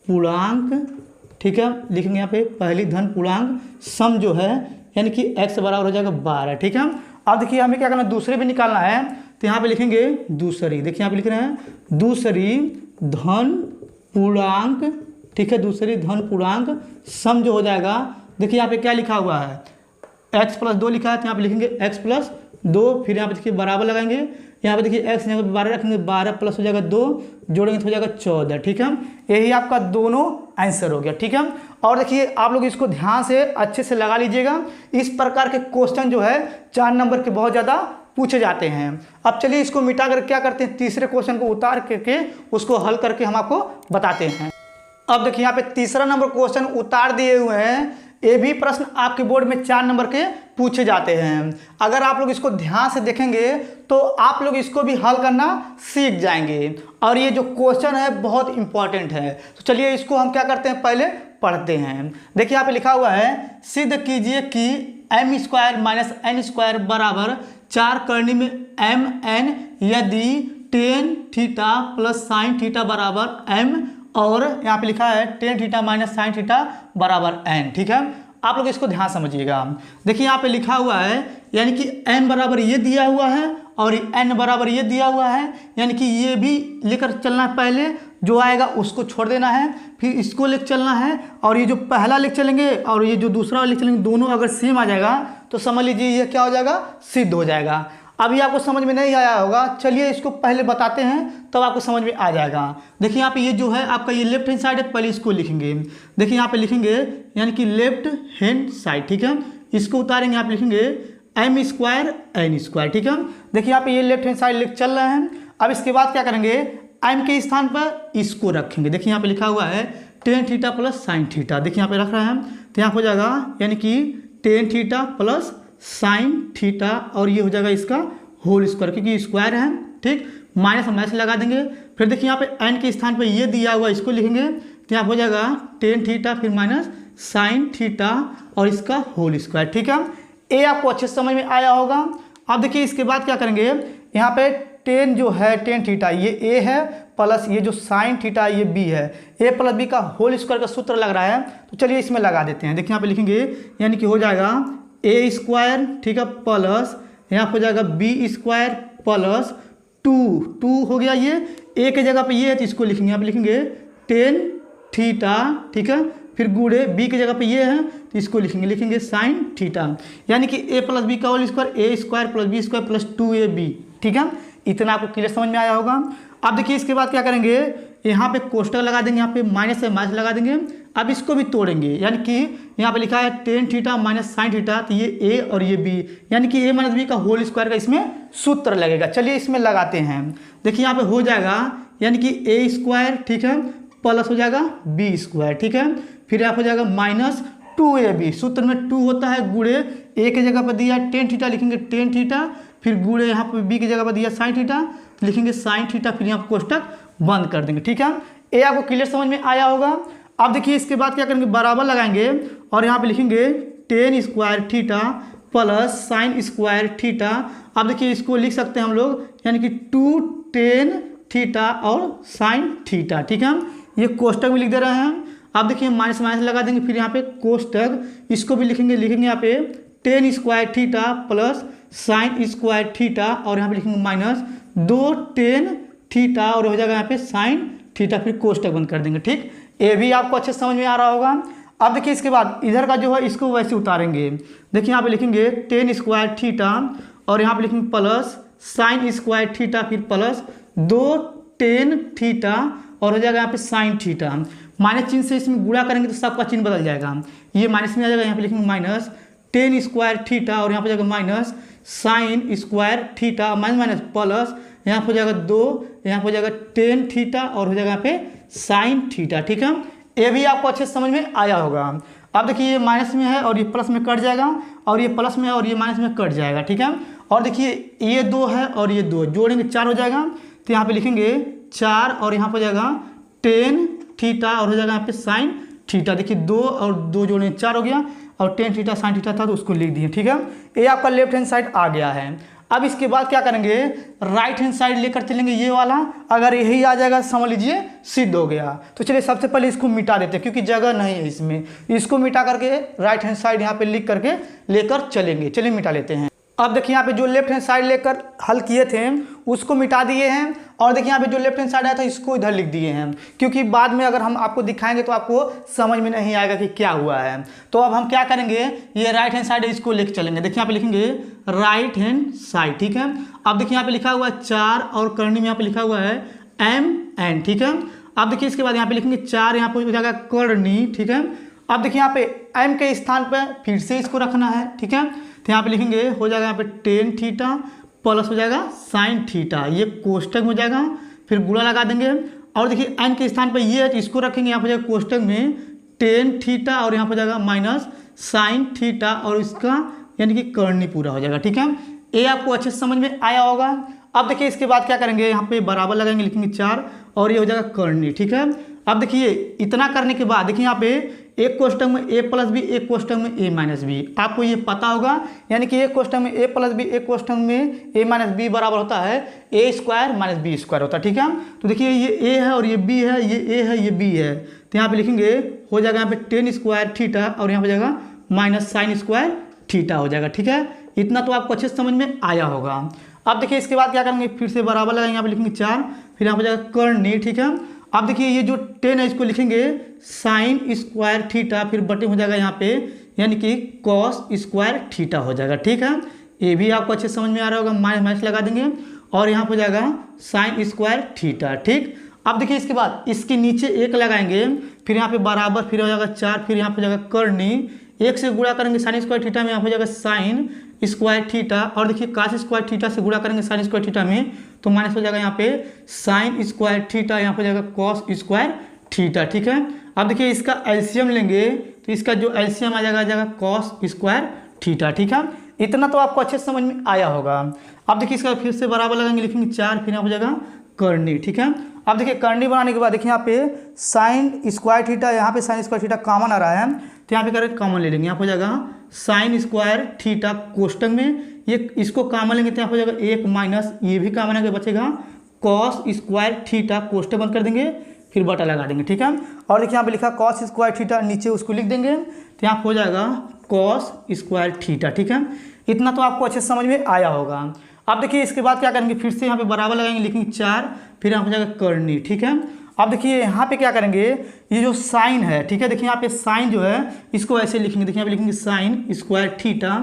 पूर्णांक। ठीक है, लिखेंगे यहाँ पे पहली धन पूर्णांक सम जो है यानी कि x बराबर हो जाएगा 12। ठीक है, अब देखिए हमें क्या करना है, दूसरे भी निकालना है तो यहाँ पे लिखेंगे दूसरी। देखिए यहाँ पे लिख रहे हैं दूसरी धन पूर्णांक। ठीक है, दूसरी धन पूर्णांक सम जो हो जाएगा, देखिए यहाँ पे क्या लिखा हुआ है, x+2 लिखा है, तो यहाँ पे लिखेंगे x+2, फिर यहाँ पे देखिए बराबर लगाएंगे, यहाँ पे देखिए x यहाँ पे 12 रखेंगे, 12 प्लस हो जाएगा 2, जोड़ेंगे तो हो जाएगा 14, ठीक है। यही आपका दोनों आंसर हो गया, ठीक है। और देखिए आप लोग इसको ध्यान से अच्छे से लगा लीजिएगा, इस प्रकार के क्वेश्चन जो है 4 नंबर के बहुत ज़्यादा पूछे जाते हैं। अब चलिए इसको मिटा कर क्या करते हैं, तीसरे क्वेश्चन को उतार करके उसको हल करके हम आपको बताते हैं। अब देखिए यहाँ पे तीसरा नंबर क्वेश्चन उतार दिए हुए हैं। ये भी प्रश्न आपके बोर्ड में 4 नंबर के पूछे जाते हैं। अगर आप लोग इसको ध्यान से देखेंगे तो आप लोग इसको भी हल करना सीख जाएंगे, और ये जो क्वेश्चन है बहुत इंपॉर्टेंट है। तो चलिए इसको हम क्या करते हैं, पहले पढ़ते हैं। देखिए यहाँ पे लिखा हुआ है, सिद्ध कीजिए कि m² - n² बराबर 4 करनी में mn यदि tan theta plus sin theta बराबर m, और यहाँ पे लिखा है tan theta minus sin theta बराबर n, ठीक है। आप लोग इसको ध्यान समझिएगा। देखिए यहाँ पे लिखा हुआ है, यानी कि m बराबर ये दिया हुआ है और n बराबर ये दिया हुआ है, यानी कि ये भी लेकर चलना है, पहले जो आएगा उसको छोड़ देना है, फिर इसको लेकर चलना है, और ये जो पहला लेकर चलेंगे और ये जो दूसरा लेकर चलेंगे, दोनों अगर सेम आ जाएगा तो समझ लीजिए ये क्या हो जाएगा, सिद्ध हो जाएगा। अभी आपको समझ में नहीं आया होगा, चलिए इसको पहले बताते हैं तब आपको समझ में आ जाएगा। देखिए यहाँ पे ये जो है आपका ये लेफ्ट हैंड साइड है, पहले इसको लिखेंगे। देखिए यहाँ पे लिखेंगे यानी कि लेफ्ट हैंड साइड, ठीक है। इसको उतारेंगे, यहाँ पे लिखेंगे m² n², ठीक है। देखिए यहाँ पे ये लेफ्ट हैंड साइड लेकर चल रहे हैं। अब इसके बाद क्या करेंगे, m के स्थान पर इसको रखेंगे। देखिए यहाँ पे लिखा हुआ है tan theta plus sin theta, देखिए यहाँ पे रख रहे हैं, तो यहाँ हो जाएगा यानी कि tan theta plus sin theta, और ये हो जाएगा इसका होल स्क्वायर, क्योंकि स्क्वायर है, ठीक। माइनस लगा देंगे। फिर देखिए यहाँ पे n के स्थान पे ये दिया हुआ, इसको लिखेंगे, तो यहाँ हो जाएगा tan थीटा फिर माइनस sin थीटा और इसका होल स्क्वायर, ठीक है। ये आपको अच्छे से समझ में आया होगा। अब देखिए इसके बाद क्या करेंगे, यहाँ पे tan जो है tan थीटा ये a है, प्लस ये जो sin थीटा ये b है, a प्लस b का होल स्क्वायर का सूत्र लग रहा है, तो चलिए इसमें लगा देते हैं। देखिए यहाँ पे लिखेंगे यानी कि हो जाएगा a², ठीक है, प्लस यहाँ हो जाएगा b² प्लस 2 हो गया, ये a के जगह पे ये है तो इसको लिखेंगे, यहाँ पे लिखेंगे tan थीटा, ठीक है, फिर गुणे b की जगह पे ये है तो इसको लिखेंगे sin थीटा, यानी कि a प्लस b का whole square, a² plus b² plus 2ab, ठीक है। इतना आपको क्लियर समझ में आया होगा। अब देखिए इसके बाद क्या करेंगे, यहाँ पे कोष्टक लगा देंगे, यहाँ पे माइनस है माइनस लगा देंगे। अब इसको भी तोड़ेंगे, यानी कि यहाँ पे लिखा है tan theta minus sin theta, तो ये a और ये b, यानी कि a माइनस b का होल स्क्वायर का इसमें सूत्र लगेगा। चलिए इसमें लगाते हैं। देखिए यहाँ पे हो जाएगा यानी कि a², ठीक है, प्लस हो जाएगा b², ठीक है, फिर यहाँ हो जाएगा माइनस 2ab, सूत्र में 2 होता है, गुणे a की जगह पर दिया tan थीटा, लिखेंगे tan थीटा, फिर गुणे यहाँ पे b की जगह पर दिया sin थीटा, लिखेंगे sin थीटा, फिर यहाँ कोष्टक बंद कर देंगे, ठीक है। ये आपको क्लियर समझ में आया होगा। अब देखिए इसके बाद क्या करेंगे, बराबर लगाएंगे और यहाँ पे लिखेंगे tan² theta plus sin² theta. अब देखिए इसको लिख सकते हैं हम लोग, यानी कि 2 tan थीटा और sin थीटा, ठीक है। ये कोष्टक भी लिख दे रहे हैं। अब देखिए माइनस लगा देंगे, फिर यहाँ पे कोष्टक, इसको भी लिखेंगे यहाँ पे tan² theta plus sin² theta, और यहाँ पे लिखेंगे माइनस 2 tan थीटा, और हो जाएगा यहाँ पे sin थीटा, फिर कोष्टक बंद कर देंगे, ठीक। ये भी आपको अच्छे समझ में आ रहा होगा। अब देखिए इसके बाद इधर का जो है इसको वैसे उतारेंगे। देखिए यहाँ पे लिखेंगे tan² थीटा, और यहाँ पे लिखेंगे प्लस sin² थीटा, फिर प्लस 2 tan थीटा, और हो जाएगा यहाँ पे sin थीटा। माइनस चिन्ह से इसमें गुणा करेंगे तो सबका चिन्ह बदल जाएगा, ये माइनस में आ जाएगा, यहाँ पे लिखेंगे माइनस tan² थीटा, और यहाँ पे जाएगा minus sin² theta, minus plus यहाँ हो जाएगा 2, यहाँ हो जाएगा tan थीटा, और हो जाएगा यहाँ पे sin थीटा, ठीक है। ये भी आपको अच्छे से समझ में आया होगा। अब देखिए ये माइनस में है और ये प्लस में कट जाएगा, और ये प्लस में है और ये माइनस में कट जाएगा, ठीक है। और देखिए ये 2 है और ये 2 जोड़ेंगे 4 हो जाएगा, तो यहाँ पे लिखेंगे 4, और यहाँ पर जाएगा tan थीटा, और हो जाएगा यहाँ पे sin थीटा। देखिए 2 और 2 जोड़ेंगे 4 हो गया, और tan थीटा sin थीटा था तो उसको लिख दिए, ठीक है। ये आपका लेफ्ट हैंड साइड आ गया है। अब इसके बाद क्या करेंगे, राइट हैंड साइड लेकर चलेंगे, ये वाला अगर यही आ जाएगा समझ लीजिए सिद्ध हो गया। तो चलिए सबसे पहले इसको मिटा देते हैं, क्योंकि जगह नहीं है इसमें, इसको मिटा करके राइट हैंड साइड यहाँ पे लिख करके लेकर चलेंगे। चलिए मिटा लेते हैं। अब देखिए यहाँ पे जो लेफ्ट हैंड साइड लेकर हल किए थे उसको मिटा दिए हैं। और देखिए यहाँ पे जो लेफ्ट हैंड साइड आया था इसको इधर लिख दिए हैं, क्योंकि बाद में अगर हम आपको दिखाएंगे तो आपको समझ में नहीं आएगा कि क्या हुआ है। तो अब हम क्या करेंगे, ये राइट हैंड साइड है इसको लेके चलेंगे। देखिए यहाँ पे लिखेंगे राइट हैंड साइड, ठीक है। अब देखिए यहाँ पे लिखा हुआ है 4 और करनी में यहाँ पे लिखा हुआ है MN, ठीक है। अब देखिए इसके बाद यहाँ पे लिखेंगे 4, यहाँ पे हो जाएगा करनी, ठीक है। अब देखिए यहाँ पे M के स्थान पर फिर से इसको रखना है, ठीक है। तो यहाँ पे लिखेंगे हो जाएगा यहाँ पे टेन थीटा प्लस हो जाएगा साइन थीटा, ये कोष्टक में हो जाएगा, फिर गुणा लगा देंगे। और देखिए n के स्थान पर ये है, इसको रखेंगे यहाँ पे जाएगा कोष्टक में टेन थीटा और यहाँ पे जाएगा माइनस साइन थीटा और इसका यानी कि करनी पूरा हो जाएगा, ठीक है। ये आपको अच्छे से समझ में आया होगा। अब देखिए इसके बाद क्या करेंगे, यहाँ पे बराबर लगाएंगे, लिखेंगे 4 और ये हो जाएगा करनी, ठीक है। अब देखिए इतना करने के बाद देखिए यहाँ पे एक कोष्टक में a प्लस बी, एक कोष्टक में a माइनस बी, आपको ये पता होगा, यानी कि एक कोष्टक में a प्लस बी, एक कोष्टक में a माइनस बी बराबर होता है a square minus B square होता है, ठीक है। तो देखिए ये a है और ये b है, ये a है ये b है, तो यहाँ पे लिखेंगे हो जाएगा यहाँ पे टेन स्क्वायर थीटा और यहाँ पे जाएगा माइनस साइन स्क्वायर थीटा हो जाएगा, ठीक है। इतना तो आपको अच्छे से समझ में आया होगा। अब देखिए इसके बाद क्या करेंगे, फिर से बराबर लगाएंगे, यहाँ पे लिखेंगे 4, फिर यहाँ पे जाएगा करनी, ठीक है। अब देखिए ये जो 10 है इसको लिखेंगे साइन स्क्वायर थीटा, फिर बटे हो जाएगा यहाँ पे यानी कि कॉस स्क्वायर थीटा हो जाएगा, ठीक है। ये भी आपको अच्छे समझ में आ रहा होगा, माइनस माइनस लगा देंगे और यहाँ पे हो जाएगा साइन स्क्वायर थीटा, ठीक। अब देखिए इसके बाद इसके नीचे 1 लगाएंगे, फिर यहाँ पे बराबर, फिर हो जाएगा 4, फिर यहाँ पे जाएगा करनी, 1 से गुणा करेंगे साइन स्क्वायर थीटा में, यहाँ पे जाएगा साइन स्क्वायर थीटा और देखिए कास स्क्वायर थीटा से गुणा करेंगे साइन स्क्वायर थीटा में, तो माइनस हो जाएगा यहाँ पे साइन स्क्वायर थीटा, यहाँ पे जाएगा कॉस स्क्वायर थीटा, ठीक है। अब देखिए इसका एलसीएम लेंगे तो इसका जो एलसीएम आ जाएगा कॉस स्क्वायर थीटा, ठीक है। इतना तो आपको अच्छे से समझ में आया होगा। अब देखिए इसका फिर से बराबर लगाएंगे, लिखेंगे 4, फिर यहाँ हो जाएगा करनी, ठीक है। अब देखिए करनी बनाने के बाद देखिए यहाँ पे साइन स्क्वायर थीटा, यहाँ पे साइन स्क्वायर थीटा कॉमन आ रहा है, तो यहाँ पे करके कॉमन ले लेंगे, यहाँ पे हो जाएगा साइन स्क्वायर थीटा कोष्टक में, ये इसको कॉमन लेंगे तो यहाँ पे हो जाएगा 1 माइनस ये भी कॉमन आगे बचेगा कॉस स्क्वायर थीटा, कोष्टक बंद कर देंगे, फिर बटा लगा देंगे, ठीक है। और देखिए यहाँ पे लिखा कॉस स्क्वायर थीटा, नीचे उसको लिख देंगे, तो यहाँ हो जाएगा कॉस स्क्वायर थीटा, ठीक है। इतना तो आपको अच्छे से समझ में आया होगा। अब देखिए इसके बाद क्या करेंगे, फिर से यहाँ पे बराबर लगाएंगे, लिखेंगे 4, फिर यहाँ हो जाएगा करनी, ठीक है। अब देखिए यहाँ पे क्या करेंगे, ये जो साइन है, ठीक है, देखिए यहाँ पे साइन जो है इसको ऐसे लिखेंगे, देखिए यहाँ पे लिखेंगे साइन स्क्वायर थीटा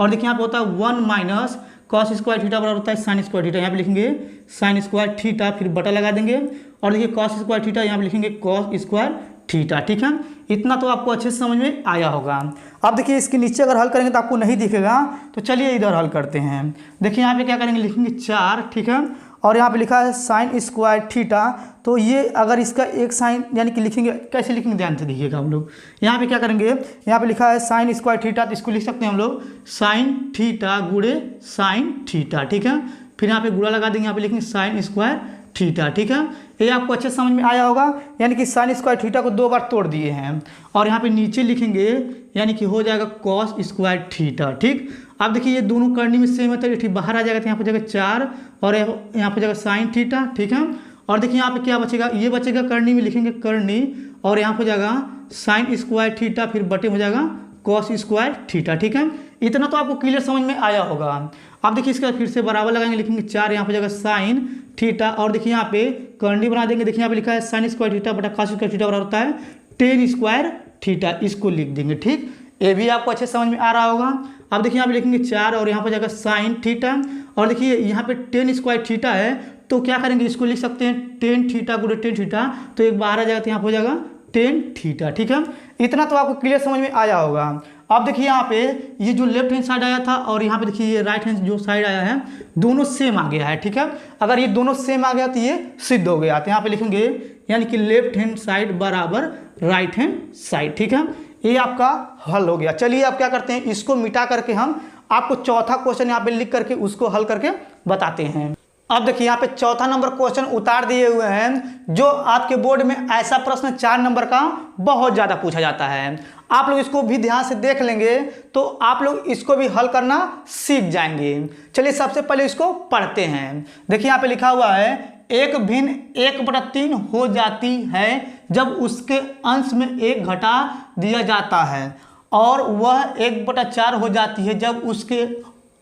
और देखिए यहाँ पे होता है 1 माइनस कॉस स्क्वायर थीटा बराबर होता है साइन स्क्वायर थीटा, यहाँ पे लिखेंगे साइन स्क्वायर थीटा, फिर बटा लगा देंगे और देखिए कॉस स्क्वायर थीटा, यहाँ पे लिखेंगे कॉस स्क्वायर थीटा, ठीक है। इतना तो आपको अच्छे से समझ में आया होगा। अब देखिए इसके नीचे अगर हल करेंगे तो आपको नहीं दिखेगा, तो चलिए इधर हल करते हैं। देखिए यहाँ पे क्या करेंगे, लिखेंगे 4, ठीक है, और यहाँ पे लिखा है साइन स्क्वायर थीटा, तो ये अगर इसका एक साइन यानी कि लिखेंगे, कैसे लिखेंगे ध्यान से देखिएगा हम लोग। यहाँ पे क्या करेंगे, यहाँ पे लिखा है साइन स्क्वायर थीटा, तो इसको लिख सकते हैं हम लोग साइन थीटा गुणे साइन थीटा, ठीक है। फिर यहाँ पे गुणा लगा देंगे, यहाँ पे लिखेंगे साइन स्क्वायर थीटा, ठीक है। ये आपको अच्छे समझ में आया होगा, यानी कि साइन स्क्वायर थीटा को 2 बार तोड़ दिए हैं और यहाँ पे नीचे लिखेंगे यानी कि हो जाएगा कॉस स्क्वायर थीटा, ठीक। अब देखिए ये दोनों करनी में सेम है, तो ठीक बाहर आ जाएगा, तो यहाँ पे जाएगा 4 और यहाँ पे जाएगा साइन थीटा, ठीक है। और देखिए यहाँ पे क्या बचेगा, ये बचेगा करनी में, लिखेंगे करनी और यहाँ पे जाएगा साइन स्क्वायर थीटा, फिर बटे हो जाएगा कॉस स्क्वायर थीटा, ठीक है। इतना तो आपको क्लियर समझ में आया होगा। अब देखिए इसका फिर से बराबर लगाएंगे, लिखेंगे 4, यहाँ पे जाएगा साइन थीटा और देखिए यहाँ पे करनी बना देंगे, देखिए यहाँ पे लिखा है साइन स्क्वायर थीटा बटा कॉस स्क्वायर थीटा बराबर होता है टेन स्क्वायर थीटा, इसको लिख देंगे, ठीक। ये भी आपको अच्छे समझ में आ रहा होगा। अब देखिए यहाँ पे लिखेंगे 4 और यहाँ पे जाएगा साइन थीटा और देखिए यहाँ पे टेन स्क्वायर थीटा है, तो क्या करेंगे, इसको लिख सकते हैं टेन थीटा गुणे टेन थीटा, तो एक बाहर आ जाएगा, तो यहाँ पे हो जाएगा टेन थीटा, ठीक है। इतना तो आपको क्लियर समझ में आया होगा। अब देखिए यहाँ पे ये जो लेफ्ट हैंड साइड आया था और यहाँ पे देखिए ये राइट हैंड जो साइड आया है, दोनों सेम आ गया है, ठीक है। अगर ये दोनों सेम आ गया तो ये सिद्ध हो गया, तो यहाँ पे लिखेंगे यानी कि लेफ्ट हैंड साइड बराबर राइट हैंड साइड, ठीक है। ये आपका हल हो गया। चलिए अब क्या करते हैं, इसको मिटा करके हम आपको चौथा क्वेश्चन यहाँ पे लिख करके उसको हल करके बताते हैं। अब देखिए यहाँ पे चौथा नंबर क्वेश्चन उतार दिए हुए हैं, जो आपके बोर्ड में ऐसा प्रश्न 4 नंबर का बहुत ज़्यादा पूछा जाता है। आप लोग इसको भी ध्यान से देख लेंगे तो आप लोग इसको भी हल करना सीख जाएंगे। चलिए सबसे पहले इसको पढ़ते हैं। देखिए यहाँ पे लिखा हुआ है, एक भिन्न 1/3 हो जाती है जब उसके अंश में 1 घटा दिया जाता है और वह 1/4 हो जाती है जब उसके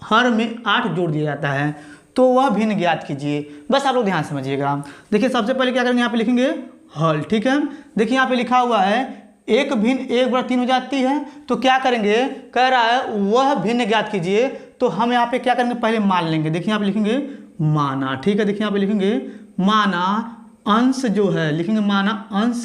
हर में 8 जोड़ दिया जाता है। तो वह भिन्न ज्ञात कीजिए। बस आप लोग ध्यान समझिएगा। देखिए सबसे पहले क्या करेंगे, यहाँ पे लिखेंगे हल। ठीक है, देखिए यहाँ पे लिखा हुआ है एक भिन्न 1/3 हो जाती है, तो क्या करेंगे, कह रहा है वह भिन्न ज्ञात कीजिए, तो हम यहाँ पे क्या करेंगे, पहले मान लेंगे। देखिए यहाँ पे लिखेंगे माना। ठीक है, देखिए यहाँ पे लिखेंगे माना अंश जो है, लिखेंगे माना अंश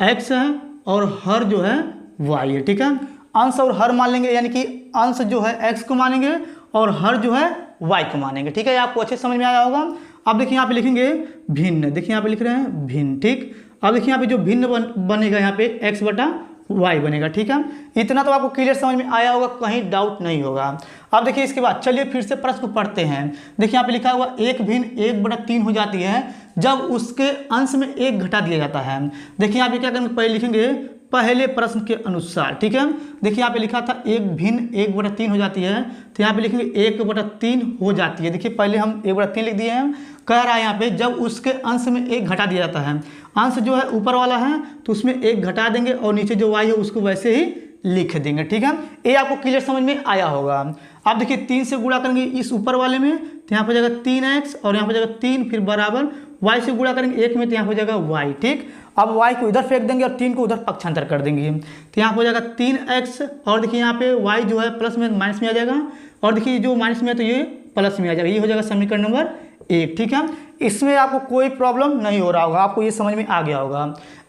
x है और हर जो है y है। ठीक है, अंश और हर मान लेंगे, यानी कि अंश जो है x को मानेंगे और हर जो है y को मानेंगे। ठीक है, आपको अच्छे समझ में आया होगा। अब देखिए यहाँ पे लिखेंगे भिन्न, देखिए यहाँ पे लिख रहे हैं भिन्न। ठीक, अब देखिए यहाँ पे जो भिन्न बनेगा यहाँ पे x/y बनेगा। ठीक है, इतना तो आपको क्लियर समझ में आया होगा, कहीं डाउट नहीं होगा। अब देखिए इसके बाद चलिए फिर से प्रश्न को पढ़ते हैं। देखिए यहाँ पे लिखा हुआ एक भिन्न 1/3 हो जाती है जब उसके अंश में 1 घटा दिया जाता है। देखिए यहाँ पे क्या करेंगे, पहले लिखेंगे पहले प्रश्न के अनुसार। ठीक है, देखिए यहाँ पे लिखा था एक भिन्न 1/3 हो जाती है, तो यहाँ पे लिखेंगे 1/3 हो जाती है। देखिए पहले हम 1/3 लिख दिए हैं, कह रहा है यहाँ पे जब उसके अंश में 1 घटा दिया जाता है। अंश जो है ऊपर वाला है तो उसमें 1 घटा देंगे और नीचे जो y है उसको वैसे ही लिख देंगे। ठीक है, ये आपको क्लियर समझ में आया होगा। अब देखिए 3 से गुणा करेंगे इस ऊपर वाले में, तो यहाँ पर जाएगा 3x और यहाँ पर जाएगा 3, फिर बराबर y से गुणा करेंगे 1 में, तो यहाँ हो जाएगा y। ठीक, अब y को इधर फेंक देंगे और 3 को उधर पक्षांतर कर देंगे, तो यहाँ हो जाएगा 3x और देखिए यहाँ पे y जो है प्लस में माइनस में आ जाएगा और देखिए जो माइनस में है तो ये प्लस में आ जाएगा। ये हो जाएगा समीकरण नंबर 1। ठीक है, इसमें आपको कोई प्रॉब्लम नहीं हो रहा होगा, आपको ये समझ में आ गया होगा।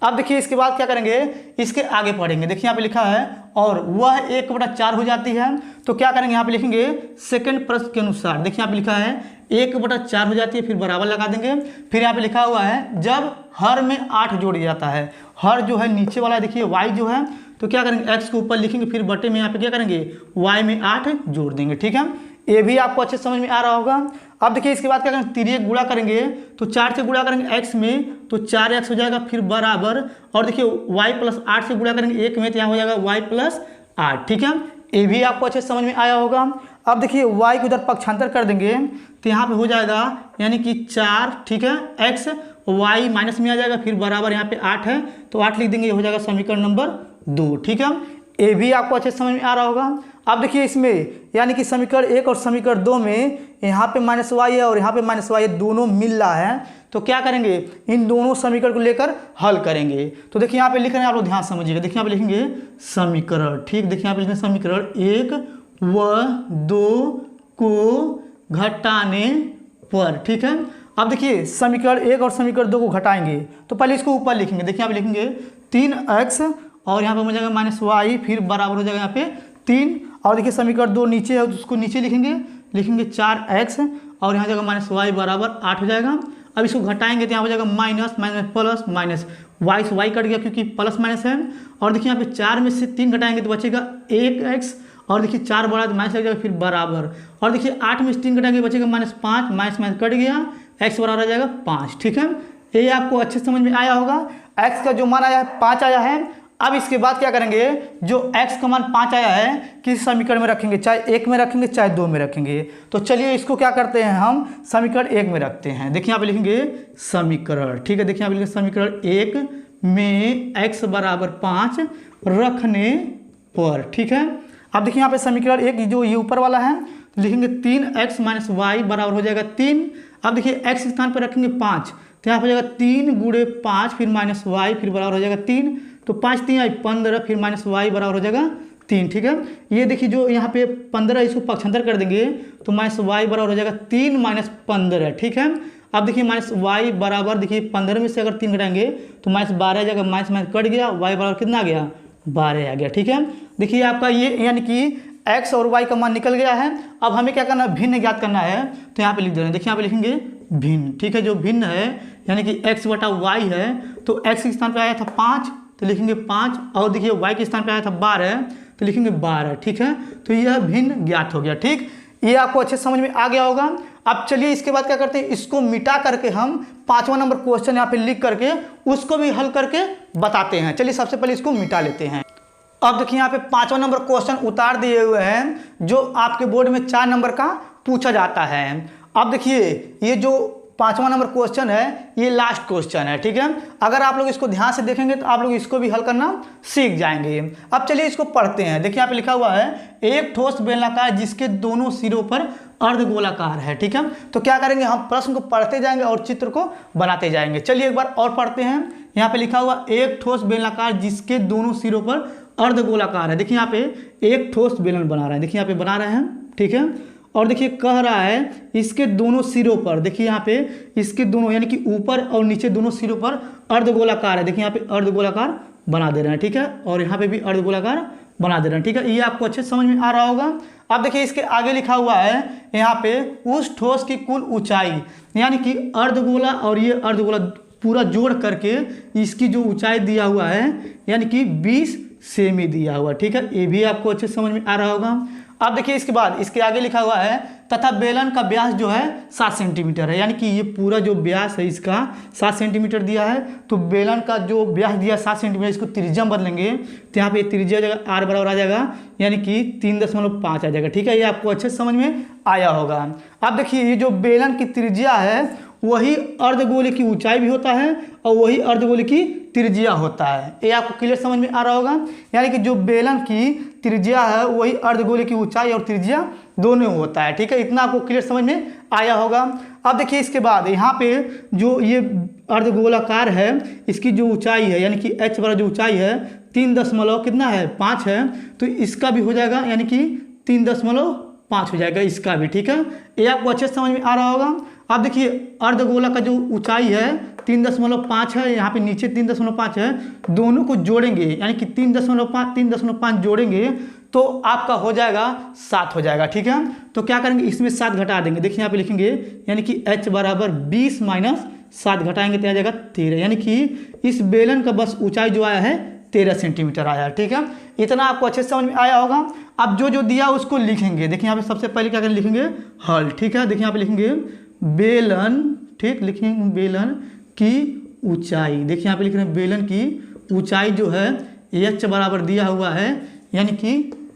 अब देखिए इसके बाद क्या करेंगे, इसके आगे पढ़ेंगे। देखिए यहाँ पे लिखा है और वह 1/4 हो जाती है, तो क्या करेंगे, यहाँ पे लिखेंगे सेकंड प्रश्न के अनुसार। देखिए यहाँ पे लिखा है 1/4 हो जाती है, फिर बराबर लगा देंगे। फिर यहाँ पे लिखा हुआ है जब हर में 8 जोड़ दिया जाता है, हर जो है नीचे वाला देखिए y जो है, तो क्या करेंगे x को ऊपर लिखेंगे, फिर बटे में यहाँ पे क्या करेंगे y में 8 जोड़ देंगे। ठीक है, ये भी आपको अच्छे समझ में आ रहा होगा। अब देखिए इसके बाद क्या करेंगे, तिर्यक गुणा करेंगे, तो 4 से गुणा करेंगे x में, तो 4x हो जाएगा, फिर बराबर और देखिए y+8 से गुणा करेंगे 1 में, तो यहाँ हो जाएगा y+8। ठीक है, ये भी आपको अच्छे समझ में आया होगा। अब देखिए y को उधर पक्षांतर कर देंगे, तो यहाँ पे हो जाएगा यानी कि 4। ठीक है, x y माइनस में आ जाएगा, फिर बराबर यहाँ पे 8 है, तो 8 लिख देंगे, ये हो जाएगा समीकरण नंबर 2। ठीक है, ये भी आपको अच्छे समझ में आ रहा होगा। अब देखिए इसमें यानी कि समीकरण 1 और समीकरण 2 में यहाँ पे -y है और यहाँ पे -y है, दोनों मिल रहा है, तो क्या करेंगे, इन दोनों समीकरण को लेकर हल करेंगे। तो देखिए यहाँ पे लिख रहे हैं, आप लोग ध्यान समझिएगा। देखिए यहाँ पे लिखेंगे समीकरण। ठीक, देखिए यहाँ पे लिखेंगे समीकरण 1 व 2 को घटाने पर। ठीक है, अब देखिए समीकरण 1 और समीकरण 2 को घटाएंगे, तो पहले इसको ऊपर लिखेंगे। देखिए यहाँ पे लिखेंगे 3x और यहाँ पे हो जाएगा -y, फिर बराबर हो जाएगा यहाँ पे 3 और देखिए समीकरण 2 नीचे है, उसको नीचे लिखेंगे 4x और यहाँ जाएगा -y बराबर 8 हो जाएगा। अब इसको घटाएंगे तो यहाँ हो जाएगा minus minus plus minus, y से y कट गया क्योंकि प्लस माइनस है, और देखिए यहाँ पे 4 में से 3 घटाएंगे तो बचेगा 1x और देखिए 4 बड़ा तो माइनस लग जाएगा, फिर बराबर और देखिए 8 में से 3 घटाएंगे बचेगा -5, माइनस माइनस कट गया, x बराबर आ जाएगा 5। ठीक है, ये आपको अच्छे समझ में आया होगा। x का जो मान आया है 5 आया है। अब इसके बाद क्या करेंगे, जो x का मान 5 आया है किस समीकरण में रखेंगे, चाहे 1 में रखेंगे चाहे 2 में रखेंगे। तो चलिए इसको क्या करते हैं, हम समीकरण 1 में रखते हैं। देखिए यहाँ पे लिखेंगे समीकरण। ठीक है, देखिए यहाँ पे लिखेंगे समीकरण 1 में x बराबर 5 रखने पर। ठीक है, अब देखिए यहाँ पे समीकरण 1 जो ये ऊपर वाला है, लिखेंगे 3x - y बराबर हो जाएगा 3। अब देखिए x के स्थान पर रखेंगे 5, तो यहाँ हो जाएगा 3 × 5 फिर -y फिर बराबर हो जाएगा 3, तो 5 3 आई 15 फिर -y बराबर हो जाएगा 3। ठीक है, ये देखिए जो यहाँ पे 15 इसको पक्षांतर कर देंगे तो -y बराबर हो जाएगा 3 - 15। ठीक है, अब देखिए -y बराबर देखिए 15 में से अगर 3 घटाएंगे तो -12 आ जाएगा, माइनस माइनस कट गया, y बराबर कितना आ गया 12 आ गया। ठीक है, देखिए आपका ये यानी कि x और y का मान निकल गया है। अब हमें क्या करना है, भिन्न ज्ञात करना है, तो यहाँ पे लिख दे रहे हैं। देखिए यहाँ पे लिखेंगे भिन्न। ठीक है, जो भिन्न है यानी कि x/y है, तो x के स्थान पे आया था 5 तो लिखेंगे 5 और देखिए y के स्थान पे आया था 12 तो लिखेंगे 12। ठीक है, तो यह भिन्न ज्ञात हो गया। ठीक, ये आपको अच्छे समझ में आ गया होगा। अब चलिए इसके बाद क्या करते हैं, इसको मिटा करके हम 5वां नंबर क्वेश्चन यहाँ पे लिख करके उसको भी हल करके बताते हैं। चलिए सबसे पहले इसको मिटा लेते हैं। अब देखिए यहाँ पे 5वां नंबर क्वेश्चन उतार दिए हुए हैं जो आपके बोर्ड में 4 नंबर का पूछा जाता है। अब देखिए ये जो 5वां नंबर क्वेश्चन है, ये लास्ट क्वेश्चन है, ठीक है। अगर आप लोग इसको ध्यान से देखेंगे तो आप लोग इसको भी हल करना सीख जाएंगे। अब चलिए इसको पढ़ते हैं। देखिए यहाँ पे लिखा हुआ है एक ठोस बेलनाकार जिसके दोनों सिरों पर अर्धगोलाकार है, ठीक है। तो क्या करेंगे, हम प्रश्न को पढ़ते जाएंगे और चित्र को बनाते जाएंगे। चलिए एक बार और पढ़ते हैं। यहाँ पे लिखा हुआ एक ठोस बेलनाकार जिसके दोनों सिरों पर अर्धगोलाकार है। देखिए यहाँ पे एक ठोस बेलन बना रहे हैं, देखिए यहाँ पे बना रहे हैं, ठीक है। और देखिए कह रहा है इसके दोनों सिरों पर, देखिए यहाँ पे इसके दोनों यानी कि ऊपर और नीचे दोनों सिरों पर अर्धगोलाकार है। देखिए यहाँ पे अर्धगोलाकार बना दे रहे हैं, ठीक है। और यहाँ पे भी अर्धगोलाकार बना दे रहे हैं, ठीक है। ये आपको अच्छे समझ में आ रहा होगा। अब देखिए इसके आगे लिखा हुआ है यहाँ पे उस ठोस की कुल ऊंचाई, यानी कि अर्धगोला और ये अर्धगोला पूरा जोड़ करके इसकी जो ऊंचाई दिया हुआ है यानी कि 20 सेमी दिया हुआ, ठीक है। ये भी आपको अच्छे समझ में आ रहा होगा। अब देखिए इसके बाद इसके आगे लिखा हुआ है तथा बेलन का व्यास जो है 7 सेंटीमीटर है, यानी कि ये पूरा जो व्यास है इसका 7 सेंटीमीटर दिया है। तो बेलन का जो व्यास दिया 7 सेंटीमीटर, इसको त्रिज्या बदलेंगे तो यहाँ पे त्रिज्या जगह आर बराबर आ जाएगा, यानी कि 3.5 आ जाएगा, ठीक है। ये आपको अच्छे समझ में आया होगा। अब देखिए ये जो बेलन की त्रिज्या है वही अर्धगोले की ऊंचाई भी होता है और वही अर्धगोले की त्रिज्या होता है। ये आपको क्लियर समझ में आ रहा होगा। यानी कि जो बेलन की त्रिज्या है वही अर्धगोले की ऊंचाई और त्रिज्या दोनों होता है, ठीक है। इतना आपको क्लियर समझ में आया होगा। अब देखिए इसके बाद यहाँ पे जो ये अर्धगोलाकार है इसकी जो ऊंचाई है यानी कि h बराबर जो ऊंचाई है 3.5 है, तो इसका भी हो जाएगा यानी कि 3.5 हो जाएगा इसका भी, ठीक है। ये आपको अच्छे समझ में आ रहा होगा। अब देखिए अर्धगोला का जो ऊंचाई है 3.5 है, यहाँ पे नीचे 3.5 है, दोनों को जोड़ेंगे यानी कि 3.5 जोड़ेंगे तो आपका हो जाएगा 7 हो जाएगा, ठीक है। तो क्या करेंगे, इसमें 7 घटा देंगे। देखिए यहाँ पे लिखेंगे यानी कि h बराबर 20 माइनस 7 घटाएंगे तो आ जाएगा 13, यानी कि इस बेलन का बस ऊंचाई जो आया है 13 सेंटीमीटर आया है, ठीक है। इतना आपको अच्छे से समझ में आया होगा। अब जो दिया उसको लिखेंगे। देखिए यहाँ पे सबसे पहले क्या करें, लिखेंगे हल, ठीक है। देखिए यहाँ पे लिखेंगे बेलन, ठीक, लिखेंगे बेलन की ऊंचाई। देखिए यहाँ पे लिख रहे हैं बेलन की ऊंचाई जो है h बराबर दिया हुआ है यानी कि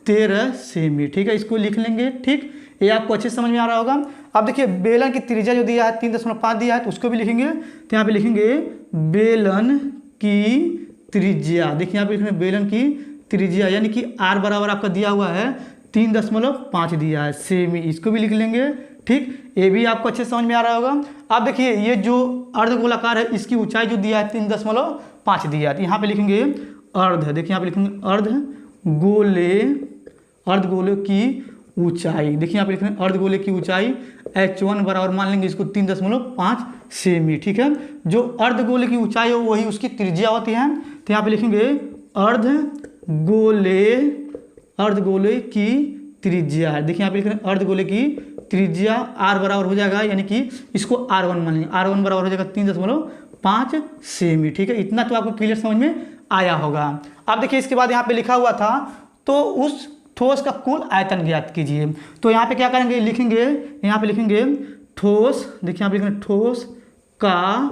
13 सेमी, ठीक है। इसको लिख लेंगे, ठीक। ये आपको अच्छे से समझ में आ रहा होगा। अब देखिए बेलन की त्रिज्या जो दिया है 3.5 दिया है तो उसको भी लिखेंगे। तो यहाँ पे लिखेंगे बेलन की त्रिज्या। देखिए यहाँ पे लिखेंगे बेलन की त्रिज्या यानी कि r बराबर आपका दिया हुआ है 3.5 दिया है सेमी, इसको भी लिख लेंगे, ठीक। ये भी आपको अच्छे से समझ में आ रहा होगा। अब देखिए ये जो अर्धगोलाकार है इसकी ऊंचाई जो दिया है 3.5 दिया है, तो यहाँ पे लिखेंगे अर्ध। देखिए यहाँ पे लिखेंगे अर्धगोले की ऊंचाई। देखिए यहाँ पे लिख रहे हैं अर्धगोले की ऊंचाई h1 बराबर मान लेंगे इसको 3.5 सेमी, ठीक है। जो अर्धगोले की ऊंचाई हो वही उसकी त्रिज्या होती है। तो यहाँ पे लिखेंगे अर्धगोले की त्रिज्या। देखिए यहाँ पे लिख रहे हैं अर्धगोले की त्रिज्या r बराबर हो जाएगा यानी कि इसको r1 मान लेंगे, r1 बराबर हो जाएगा 3.5 सेमी, ठीक है। इतना तो आपको क्लियर समझ में आया होगा। अब देखिए इसके बाद यहाँ पे लिखा हुआ था तो उस ठोस का कुल आयतन ज्ञात कीजिए। तो यहाँ पे क्या करेंगे, लिखेंगे यहाँ पे लिखेंगे ठोस। देखिए यहाँ पे लिखेंगे ठोस का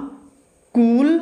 कुल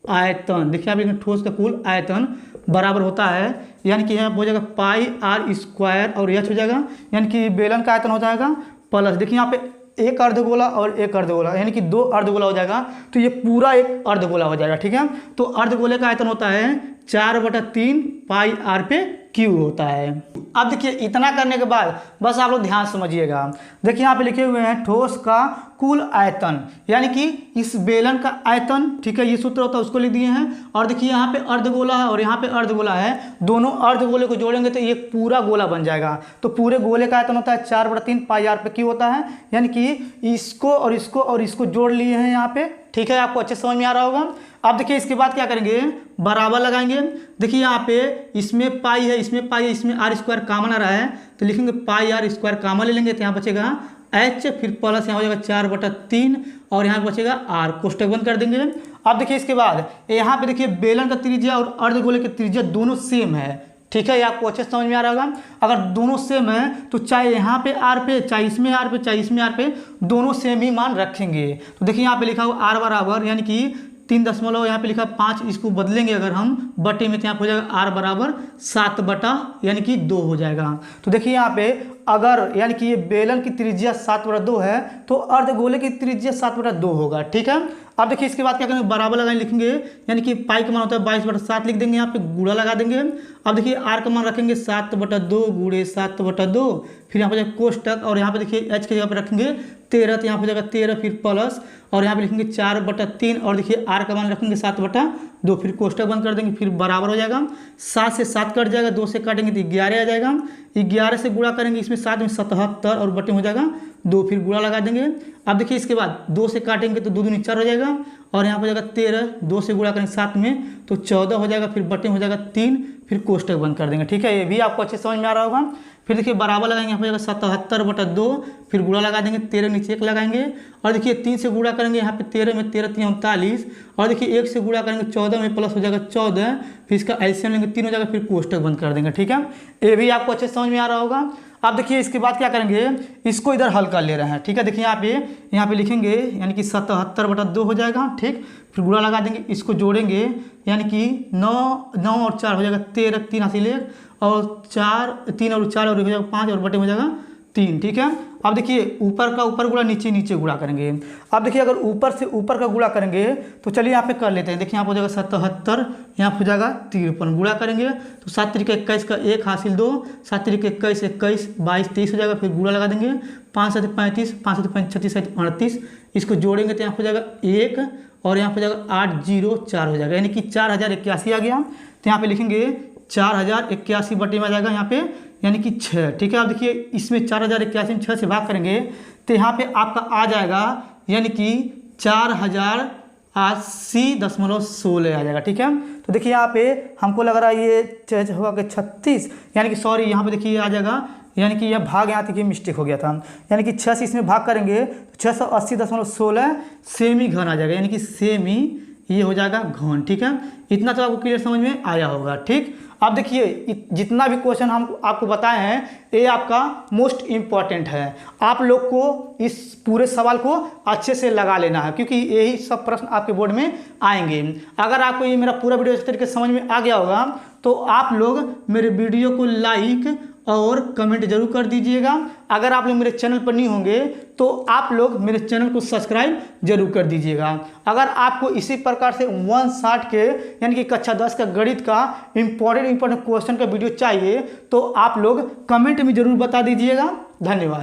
आयतन। देखिए यहाँ पे लिखेंगे ठोस का कुल आयतन बराबर होता है यानी कि यहाँ हो जाएगा पाई r स्क्वायर और h हो जाएगा यानी कि बेलन का आयतन हो जाएगा प्लस। देखिए यहाँ पे एक अर्धगोला और एक अर्धगोला यानी कि 2 अर्धगोला हो जाएगा तो ये पूरा एक अर्धगोला हो जाएगा, ठीक है। तो अर्धगोले का आयतन होता है 4/3 पाई r पे क्यू होता है। अब देखिए इतना करने के बाद बस आप लोग ध्यान समझिएगा। देखिए यहाँ पे लिखे हुए हैं ठोस का कुल आयतन यानी कि इस बेलन का आयतन, ठीक है। ये सूत्र होता है उसको लिख दिए हैं। और देखिए यहाँ पे अर्धगोला है और यहाँ पे अर्धगोला है, दोनों अर्धगोले को जोड़ेंगे तो ये पूरा गोला बन जाएगा। तो पूरे गोले का आयतन होता है 4/3 पाई r पे क्यू होता है यानी कि इसको और इसको जोड़ लिए हैं यहाँ पे, ठीक है। आपको अच्छे समझ में आ रहा होगा। अब देखिए इसके बाद क्या करेंगे, बराबर लगाएंगे। देखिए यहाँ पे इसमें पाई है, इसमें पाई है, इसमें r स्क्वायर कॉमन आ रहा है तो लिखेंगे पाई r स्क्वायर कॉमन ले लेंगे तो यहाँ बचेगा h, फिर प्लस यहाँ हो जाएगा 4/3 और यहाँ बचेगा r, कोष्टक बंद कर देंगे। अब देखिए इसके बाद यहाँ पे देखिए बेलन का त्रिज्या और अर्धगोले की त्रिज्या दोनों सेम है, ठीक है। ये आपको अच्छे से समझ में आ रहा होगा। अगर दोनों सेम है तो चाहे यहाँ पे r पे, चाहे इसमें r पे, चाहे इसमें r पे, दोनों सेम ही मान रखेंगे। तो देखिए यहाँ पे लिखा हुआ r बराबर यानी कि 3 यहाँ पे लिखा 5, इसको बदलेंगे अगर हम बटे में तो यहाँ पे हो जाएगा r बराबर 7 बटा यानी कि 2 हो जाएगा। तो देखिए यहाँ पे अगर यानी कि ये बेलन की त्रिज्या 7/2 है तो अर्धगोले की त्रिज्या 7/2 होगा। ठीक है, अब देखिए इसके बाद क्या करेंगे, बराबर लगाएंगे, लिखेंगे यानी कि पाई का मान होता है 22/7 लिख देंगे, यहाँ पे गुणा लगा देंगे। अब देखिए आर का मान रखेंगे 7/2 गुणे 7/2, फिर यहाँ पे जाएगा कोष्टक, और यहाँ पे देखिए एच की जगह पे रखेंगे 13, तो यहाँ पे जाएगा 13 फिर प्लस, और यहाँ पे लिखेंगे 4/3, और देखिए आर का मान रखेंगे 7/2, फिर कोष्टक बंद कर देंगे, फिर बराबर हो जाएगा। 7 से 7 कट जाएगा, 2 से काटेंगे तो 11 आ जाएगा। 11 से गुणा करेंगे, इसमें 7 में 77 और बटे हो जाएगा 2, फिर गुणा लगा देंगे। अब देखिए इसके बाद 2 से काटेंगे तो 2 दूनी 4 हो जाएगा, और यहाँ पर जाएगा 13, 2 से गुणा करेंगे 7 में तो 14 हो जाएगा, फिर बटे हो जाएगा 3, फिर कोष्टक बंद कर देंगे। ठीक है, ये भी आपको अच्छे समझ में आ रहा होगा। फिर देखिए बराबर लगाएंगे, यहाँ पर जाएगा 77/2, फिर गुणा लगा देंगे, 13 नीचे 1 लगाएंगे, और देखिए 3 से गुणा करेंगे, यहाँ पे 13 में 13 3 39, और देखिए 1 से गुणा करेंगे 14 में प्लस हो जाएगा 14, फिर इसका एलसीएम लेंगे 3 हो जाएगा, फिर कोष्टक बंद कर देंगे। ठीक है, ये भी आपको अच्छे समझ में आ रहा होगा। अब देखिए इसके बाद क्या करेंगे, इसको इधर हल कर ले रहे हैं। ठीक है, देखिए यहाँ पे लिखेंगे यानी कि 77/2 हो जाएगा। ठीक, फिर गुणा लगा देंगे, इसको जोड़ेंगे यानी कि 9 और 4 हो जाएगा 13, 3 हासिल 1, और 3 और 4 और हो जाएगा 5, और बटे हो जाएगा 3। ठीक है, अब देखिए ऊपर का ऊपर गुणा, नीचे नीचे गुणा करेंगे। अब देखिए अगर ऊपर से ऊपर का गुणा करेंगे तो चलिए यहाँ पे कर लेते हैं। देखिए यहाँ पर हो जाएगा 77, यहाँ पर हो जाएगा 53, गुणा करेंगे तो 7 त्रिक 21 का 1 हासिल 2, 7 त्रिक 21 21 22 23 हो जाएगा, फिर गुणा लगा देंगे, 5 7 35, 5 7 5 36 7 38, इसको जोड़ेंगे तो यहाँ पर हो जाएगा 1, और यहाँ पर जाएगा 804 हो जाएगा, यानी कि 4081 आ गया। तो यहाँ पे लिखेंगे 4081 बटे में आ जाएगा यहाँ पे यानी कि 6। ठीक है, अब देखिए इसमें 4081 में 6 से भाग करेंगे तो यहाँ पे आपका आ जाएगा यानी कि 4080.16 आ जाएगा। ठीक है, तो देखिए यहाँ पे हमको लग रहा है ये होगा कि 36, यानी कि सॉरी यहाँ पे देखिए आ जाएगा, यानी कि यह भाग यहाँ तक मिस्टेक हो गया था, यानी कि 6 से इसमें भाग करेंगे तो 680.16 सेमी घन आ जाएगा, यानी कि सेमी ये हो जाएगा घन। ठीक है, इतना तो आपको क्लियर समझ में आया होगा। ठीक, अब देखिए जितना भी क्वेश्चन हम आपको बताए हैं ये आपका मोस्ट इम्पॉर्टेंट है, आप लोग को इस पूरे सवाल को अच्छे से लगा लेना है, क्योंकि यही सब प्रश्न आपके बोर्ड में आएंगे। अगर आपको ये मेरा पूरा वीडियो इस तरीके से समझ में आ गया होगा तो आप लोग मेरे वीडियो को लाइक और कमेंट जरूर कर दीजिएगा। अगर आप लोग मेरे चैनल पर नहीं होंगे तो आप लोग मेरे चैनल को सब्सक्राइब जरूर कर दीजिएगा। अगर आपको इसी प्रकार से 160 के यानी कि कक्षा 10 का गणित का इंपॉर्टेंट क्वेश्चन का वीडियो चाहिए तो आप लोग कमेंट में जरूर बता दीजिएगा। धन्यवाद।